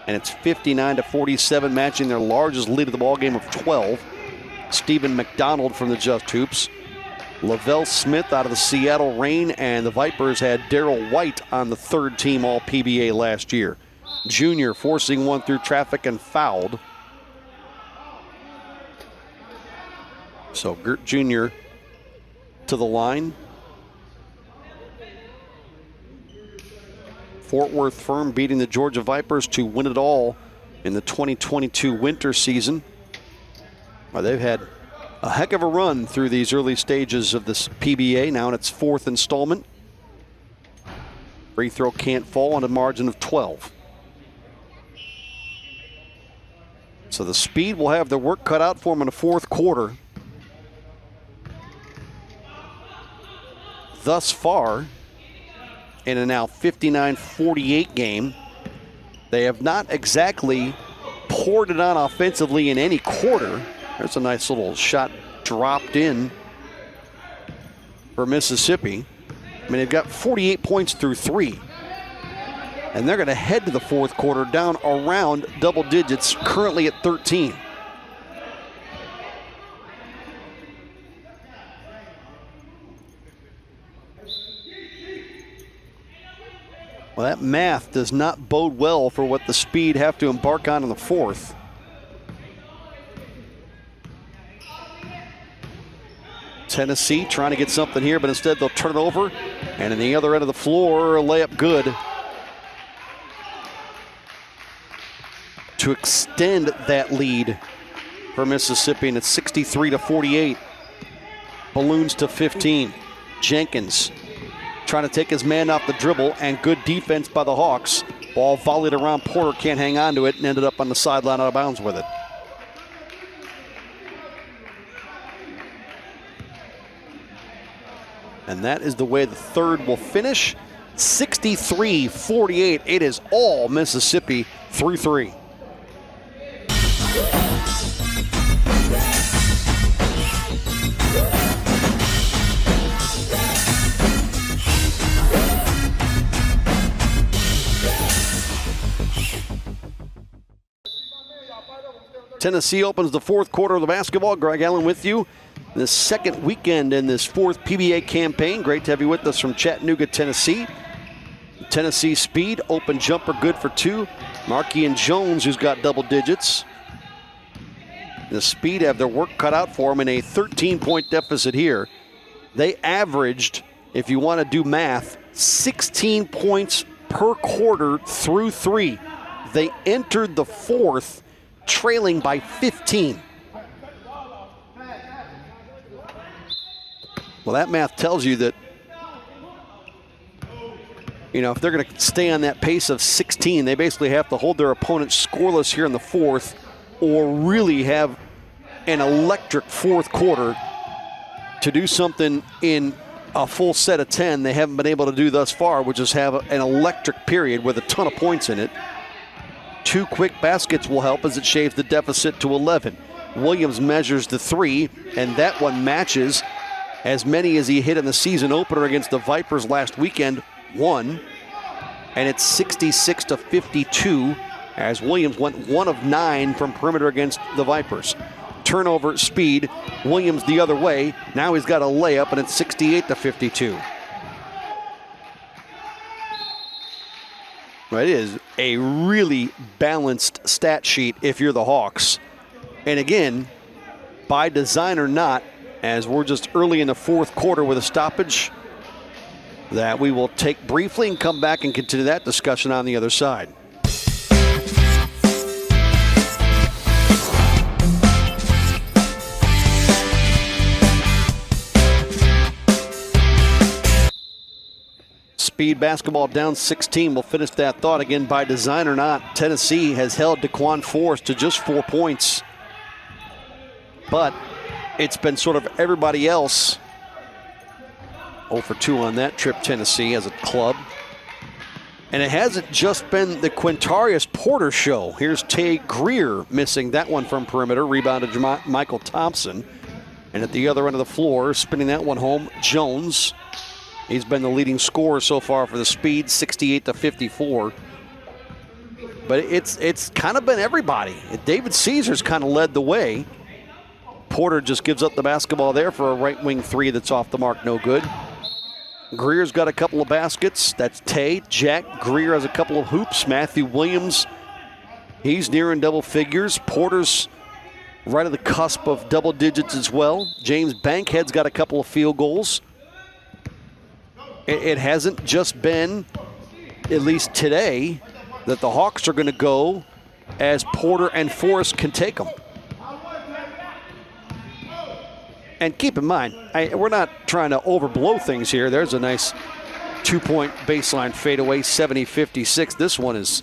and it's 59-47, matching their largest lead of the ballgame of 12. Stephen McDonald from the Just Hoops. Lavelle Smith out of the Seattle Reign, and the Vipers had Darrell White on the third team all PBA last year. Junior forcing one through traffic and fouled. So Gert Jr. to the line. Fort Worth Firm beating the Georgia Vipers to win it all in the 2022 winter season. Well, they've had a heck of a run through these early stages of this PBA, now in its 4th installment. Free throw can't fall on a margin of 12. So the Speed will have their work cut out for them in the fourth quarter. Thus far, in a now 59-48 game, they have not exactly poured it on offensively in any quarter. There's a nice little shot dropped in for Mississippi. I mean, they've got 48 points through 3. And they're going to head to the fourth quarter down around double digits, currently at 13. Well, that math does not bode well for what the Speed have to embark on in the fourth. Tennessee trying to get something here, but instead they'll turn it over. And in the other end of the floor, a layup good to extend that lead for Mississippi, and it's 63-48. Balloons to 15. Jenkins trying to take his man off the dribble, and good defense by the Hawks. Ball volleyed around, Porter can't hang on to it and ended up on the sideline out of bounds with it. And that is the way the third will finish. 63-48. It is all Mississippi through 3. Tennessee opens the fourth quarter of the basketball. Greg Allen with you. The second weekend in this fourth PBA campaign. Great to have you with us from Chattanooga, Tennessee. Tennessee speed, open jumper good for 2. Markian Jones, who's got double digits. The speed have their work cut out for them in a 13-point deficit here. They averaged, if you want to do math, 16 points per quarter through 3. They entered the 4th trailing by 15. Well, that math tells you that, if they're going to stay on that pace of 16, they basically have to hold their opponent scoreless here in the 4th or really have an electric 4th quarter to do something in a full set of 10 they haven't been able to do thus far, which is have an electric period with a ton of points in it. 2 quick baskets will help as it shaves the deficit to 11. Williams measures the 3, and that one matches as many as he hit in the season opener against the Vipers last weekend, 1. And it's 66-52 as Williams went 1 of 9 from perimeter against the Vipers. Turnover speed, Williams the other way. Now he's got a layup, and it's 68-52. It is a really balanced stat sheet if you're the Hawks. And again, by design or not, as we're just early in the 4th quarter with a stoppage, that we will take briefly and come back and continue that discussion on the other side. Speed basketball down 16. We'll finish that thought again. By design or not, Tennessee has held DeQuan Forrest to just 4 points. But it's been sort of everybody else. 0 for 2 on that trip, Tennessee, as a club. And it hasn't just been the Quintarius Porter show. Here's Tay Greer missing that one from perimeter. Rebounded Michael Thompson. And at the other end of the floor, spinning that one home, Jones. He's been the leading scorer so far for the Speed, 68-54. But it's kind of been everybody. David Caesar's kind of led the way. Porter just gives up the basketball there for a right wing 3 that's off the mark, no good. Greer's got a couple of baskets. That's Tay. Jack Greer has a couple of hoops. Matthew Williams, he's nearing double figures. Porter's right at the cusp of double digits as well. James Bankhead's got a couple of field goals. It hasn't just been, at least today, that the Hawks are going to go as Porter and Forrest can take them. And keep in mind, we're not trying to overblow things here. There's a nice 2-point baseline fadeaway, 70-56. This one is,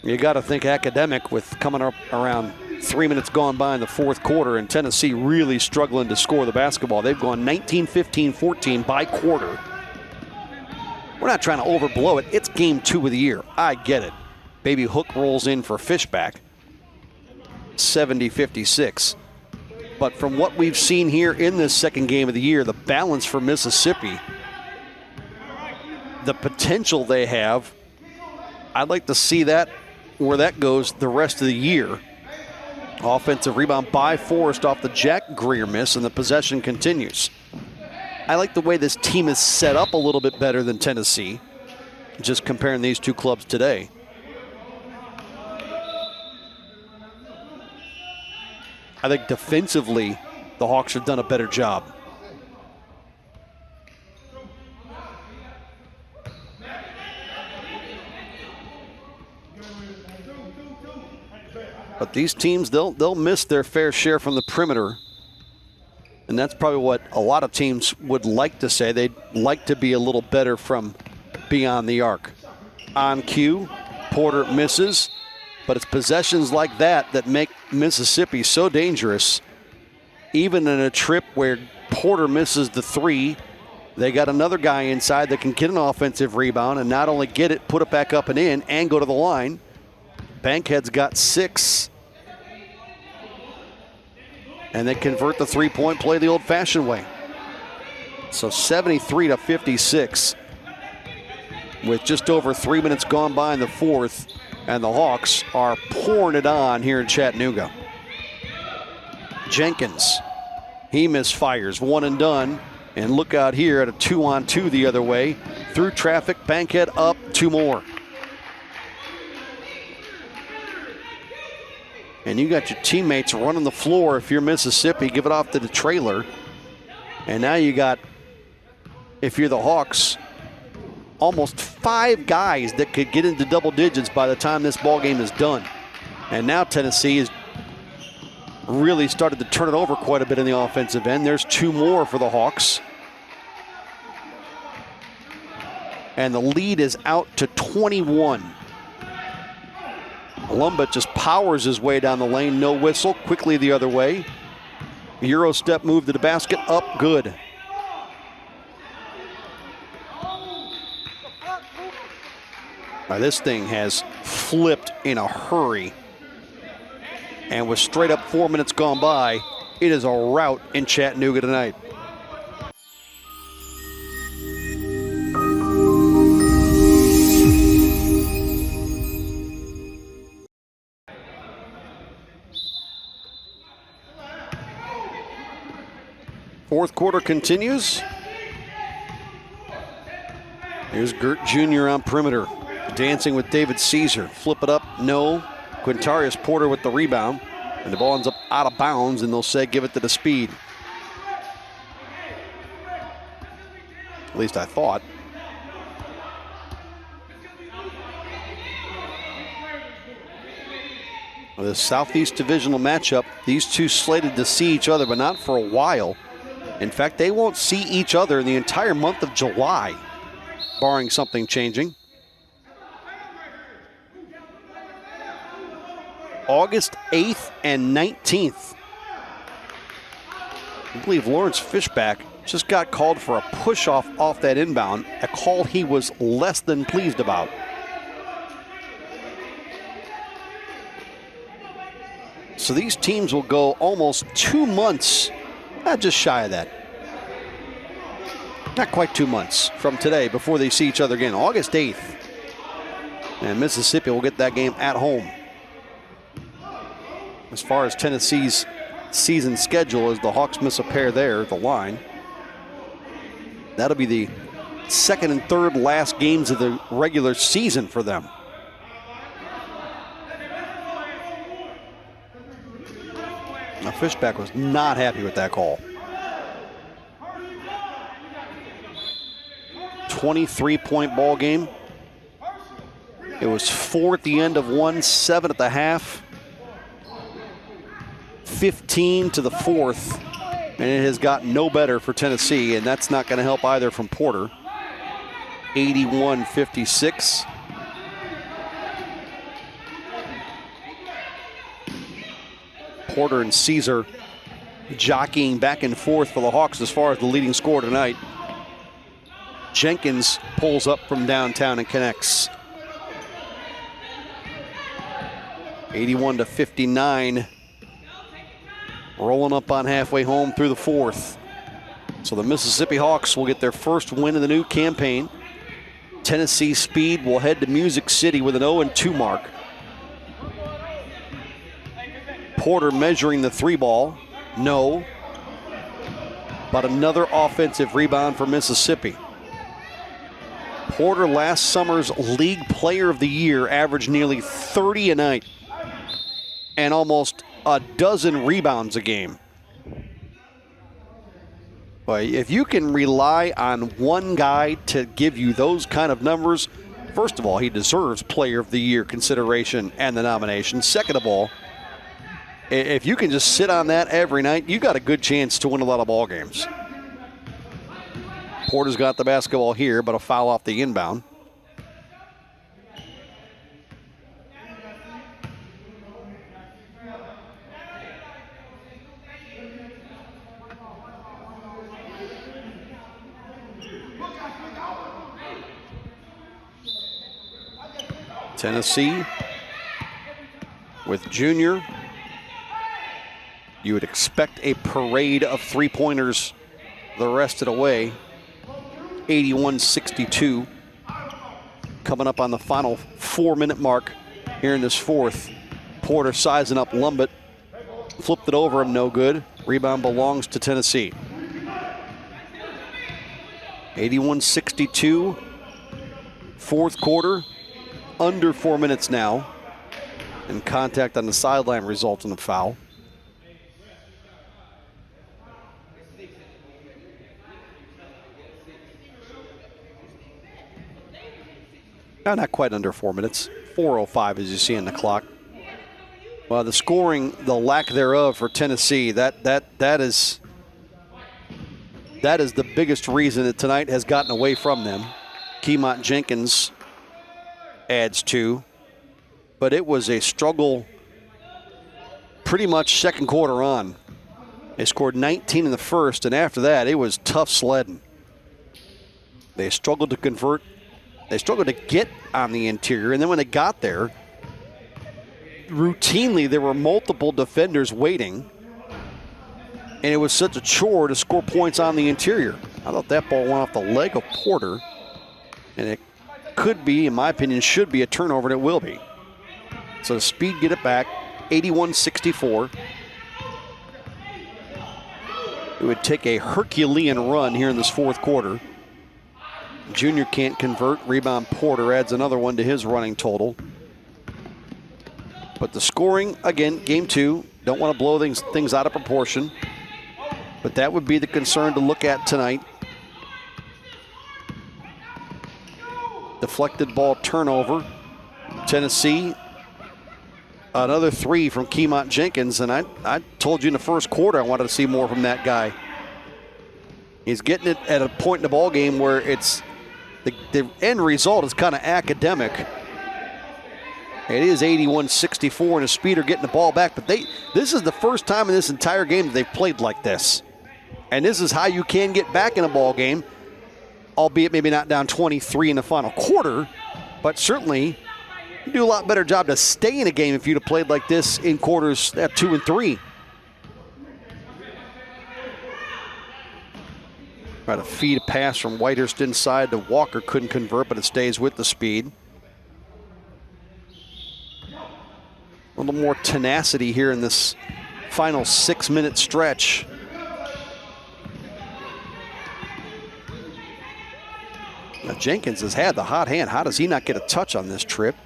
you got to think academic with coming up around 3 minutes gone by in the 4th quarter, and Tennessee really struggling to score the basketball. They've gone 19-15-14 by quarter. We're not trying to overblow it. It's game 2 of the year. I get it. Baby Hook rolls in for Fishback. 70-56. But from what we've seen here in this second game of the year, the balance for Mississippi, the potential they have, I'd like to see that where that goes the rest of the year. Offensive rebound by Forrest off the Jack Greer miss, and the possession continues. I like the way this team is set up a little bit better than Tennessee, just comparing these two clubs today. I think defensively, the Hawks have done a better job. But these teams, they'll miss their fair share from the perimeter. And that's probably what a lot of teams would like to say. They'd like to be a little better from beyond the arc. On cue, Porter misses. But it's possessions like that that make Mississippi so dangerous. Even in a trip where Porter misses the 3, they got another guy inside that can get an offensive rebound and not only get it, put it back up and in, and go to the line. Bankhead's got 6. And they convert the 3-point play the old-fashioned way. So 73-56 with just over 3 minutes gone by in the 4th. And the Hawks are pouring it on here in Chattanooga. Jenkins, he misfires, 1 and done. And look out here at a 2-on-2 the other way. Through traffic, Bankhead up 2 more. And you got your teammates running the floor if you're Mississippi, give it off to the trailer. And now you got, if you're the Hawks, almost 5 guys that could get into double digits by the time this ball game is done. And now Tennessee has really started to turn it over quite a bit in the offensive end. There's 2 more for the Hawks. And the lead is out to 21. Lumbett just powers his way down the lane, no whistle, quickly the other way. Euro step move to the basket, up, good. Now this thing has flipped in a hurry. And with straight up 4 minutes gone by, it is a rout in Chattanooga tonight. Fourth quarter continues. Here's Gert Jr. on perimeter, dancing with David Caesar. Flip it up, no. Quintarius Porter with the rebound. And the ball ends up out of bounds, and they'll say give it to the Speed. At least I thought. With a Southeast Divisional matchup, these two slated to see each other, but not for a while. In fact, they won't see each other in the entire month of July, barring something changing. August 8th and 19th. I believe Lawrence Fishback just got called for a push-off off that inbound, a call he was less than pleased about. So these teams will go almost 2 months, just shy of that. Not quite 2 months from today before they see each other again, August 8th. And Mississippi will get that game at home. As far as Tennessee's season schedule, as the Hawks miss a pair there, the line. That'll be the second and third last games of the regular season for them. Now Fishback was not happy with that call. 23-point ball game. It was 4 at the end of one, 7 at the half. 15 to the fourth, and it has gotten no better for Tennessee, and that's not going to help either from Porter. 81-56. Porter and Caesar jockeying back and forth for the Hawks as far as the leading scorer tonight. Jenkins pulls up from downtown and connects. 81-59. Rolling up on halfway home through the fourth. So the Mississippi Hawks will get their first win of the new campaign. Tennessee Speed will head to Music City with an 0-2 mark. Porter measuring the 3-ball. No. But another offensive rebound for Mississippi. Porter, last summer's League Player of the Year, averaged nearly 30 a night and almost a dozen rebounds a game. But if you can rely on one guy to give you those kind of numbers, first of all, he deserves Player of the Year consideration and the nomination. Second of all, if you can just sit on that every night, you got a good chance to win a lot of ball games. Porter's got the basketball here, but a foul off the inbound. Tennessee with Junior. You would expect a parade of three-pointers the rest of the way. 81-62. Coming up on the final 4-minute mark here in this fourth. Porter sizing up Lumbett. Flipped it over him, no good. Rebound belongs to Fourth quarter, under 4 minutes now. And contact on the sideline results in a foul. No, not quite under 4 minutes. 4:05 as you see in the clock. Well, the scoring, the lack thereof for Tennessee, that is the biggest reason that tonight has gotten away from them. Keymont Jenkins adds 2. But it was a struggle pretty much second quarter on. They scored 19 in the first, and after that, it was tough sledding. They struggled to convert. They struggled to get on the interior, and then when they got there, routinely there were multiple defenders waiting, and it was such a chore to score points on the interior. I thought that ball went off the leg of Porter, and it could be, in my opinion, should be a turnover, and it will be. So the Speed get it back, 81-64. It would take a Herculean run here in this fourth quarter. Junior can't convert. Rebound Porter adds another one to his running total. But the scoring, again, game 2, don't want to blow things out of proportion. But that would be the concern to look at tonight. Deflected ball turnover. Tennessee, another 3 from Keymont Jenkins, and I told you in the first quarter I wanted to see more from that guy. He's getting it at a point in the ball game where it's the end result is kind of academic. It is 81-64, and the Speed are getting the ball back, but this is the first time in this entire game that they've played like this. And this is how you can get back in a ball game, albeit maybe not down 23 in the final quarter, but certainly you do a lot better job to stay in a game if you'd have played like this in quarters at 2 and 3. Try to feed a pass from Whitehurst inside to Walker, couldn't convert, but it stays with the Speed. A little more tenacity here in this final 6-minute stretch. Now Jenkins has had the hot hand. How does he not get a touch on this trip?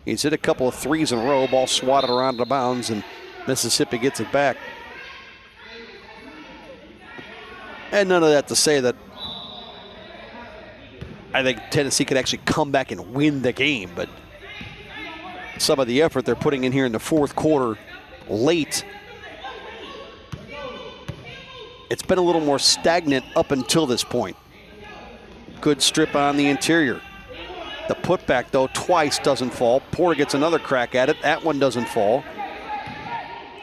He's hit a couple of threes in a row, ball swatted around the bounds, and Mississippi gets it back. And none of that to say that I think Tennessee could actually come back and win the game, but some of the effort they're putting in here in the fourth quarter late, it's been a little more stagnant up until this point. Good strip on the interior. The putback, though, twice doesn't fall. Porter gets another crack at it. That one doesn't fall.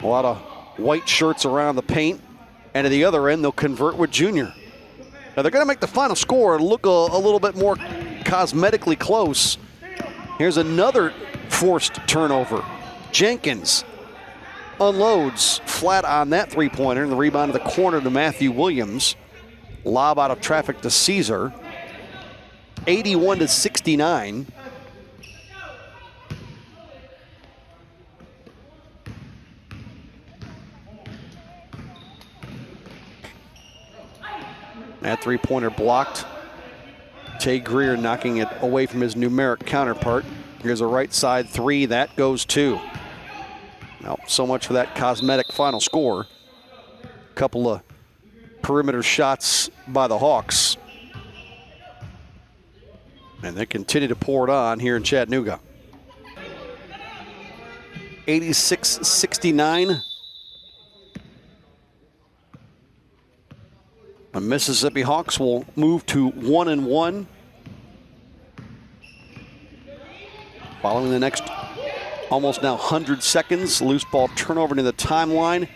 A lot of white shirts around the paint. And at the other end, they'll convert with Junior. Now, they're going to make the final score look a little bit more cosmetically close. Here's another forced turnover. Jenkins unloads flat on that three-pointer, and the rebound to the corner to Matthew Williams. Lob out of traffic to Caesar. 81-69. That three-pointer blocked. Tay Greer knocking it away from his numeric counterpart. Here's a right side 3. That goes 2. Well, so much for that cosmetic final score. Couple of perimeter shots by the Hawks. And they continue to pour it on here in Chattanooga. 86-69. The Mississippi Hawks will move to 1-1. Following the next almost now 100 seconds, loose ball turnover into the timeline.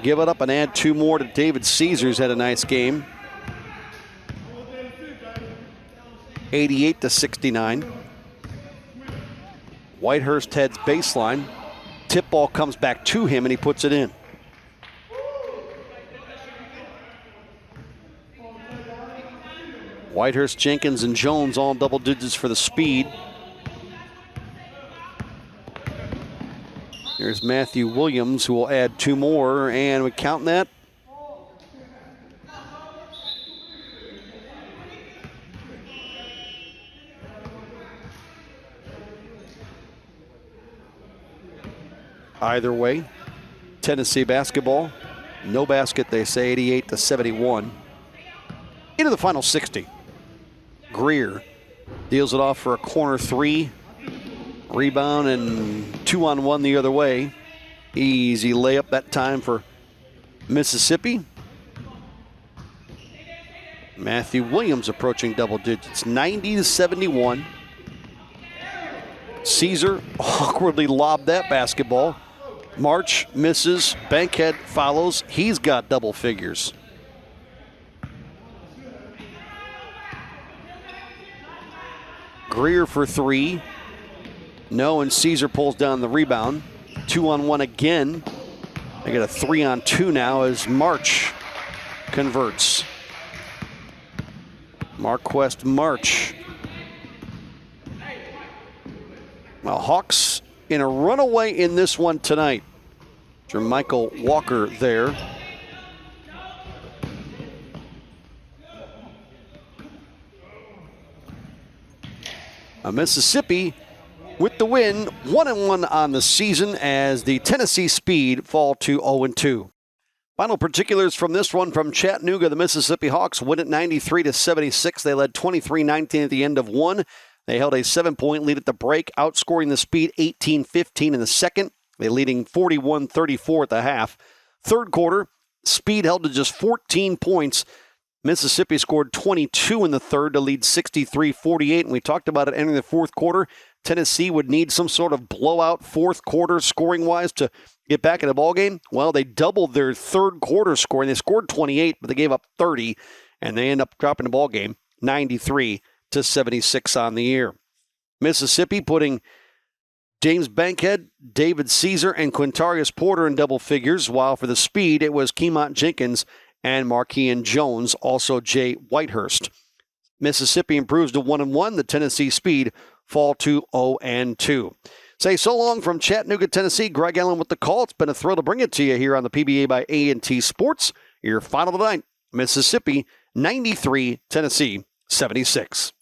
Give it up and add 2 more to David Caesar's had a nice game. 88-69. Whitehurst heads baseline. Tip ball comes back to him and he puts it in. Whitehurst, Jenkins, and Jones all in double digits for the Speed. Here's Matthew Williams, who will add 2 more, and we count that. either way. Tennessee basketball, no basket, they say, 88-71. Into the final 60. Greer deals it off for a corner three. Rebound and 2-on-1 the other way. Easy layup that time for Mississippi. Matthew Williams approaching double digits, 90-71. Caesar awkwardly lobbed that basketball. March misses, Bankhead follows. He's got double figures. Greer for three. No, and Caesar pulls down the rebound. 2-on-1 again. They get a 3-on-2 now as March converts. Marquest March. Well, Hawks in a runaway in this one tonight. Jermichael Walker there. Mississippi with the win, 1-1 on the season as the Tennessee Speed fall to 0-2. Final particulars from this one from Chattanooga. The Mississippi Hawks win at 93-76. They led 23-19 at the end of one. They held a 7-point lead at the break, outscoring the Speed 18-15 in the second. They leading 41-34 at the half. Third quarter, Speed held to just 14 points. Mississippi scored 22 in the third to lead 63-48. And we talked about it entering the fourth quarter. Tennessee would need some sort of blowout fourth quarter scoring-wise to get back in the ballgame. Well, they doubled their third quarter scoring. They scored 28, but they gave up 30, and they end up dropping the ballgame 93-76 on the year. Mississippi putting James Bankhead, David Caesar, and Quintarius Porter in double figures, while for the Speed, it was Kemont Jenkins and Markean Jones, also Jay Whitehurst. Mississippi improves to 1-1. The Tennessee Speed fall to 0-2. Say so long from Chattanooga, Tennessee. Greg Allen with the call. It's been a thrill to bring it to you here on the PBA by A&T Sports. Your final tonight, Mississippi 93, Tennessee 76.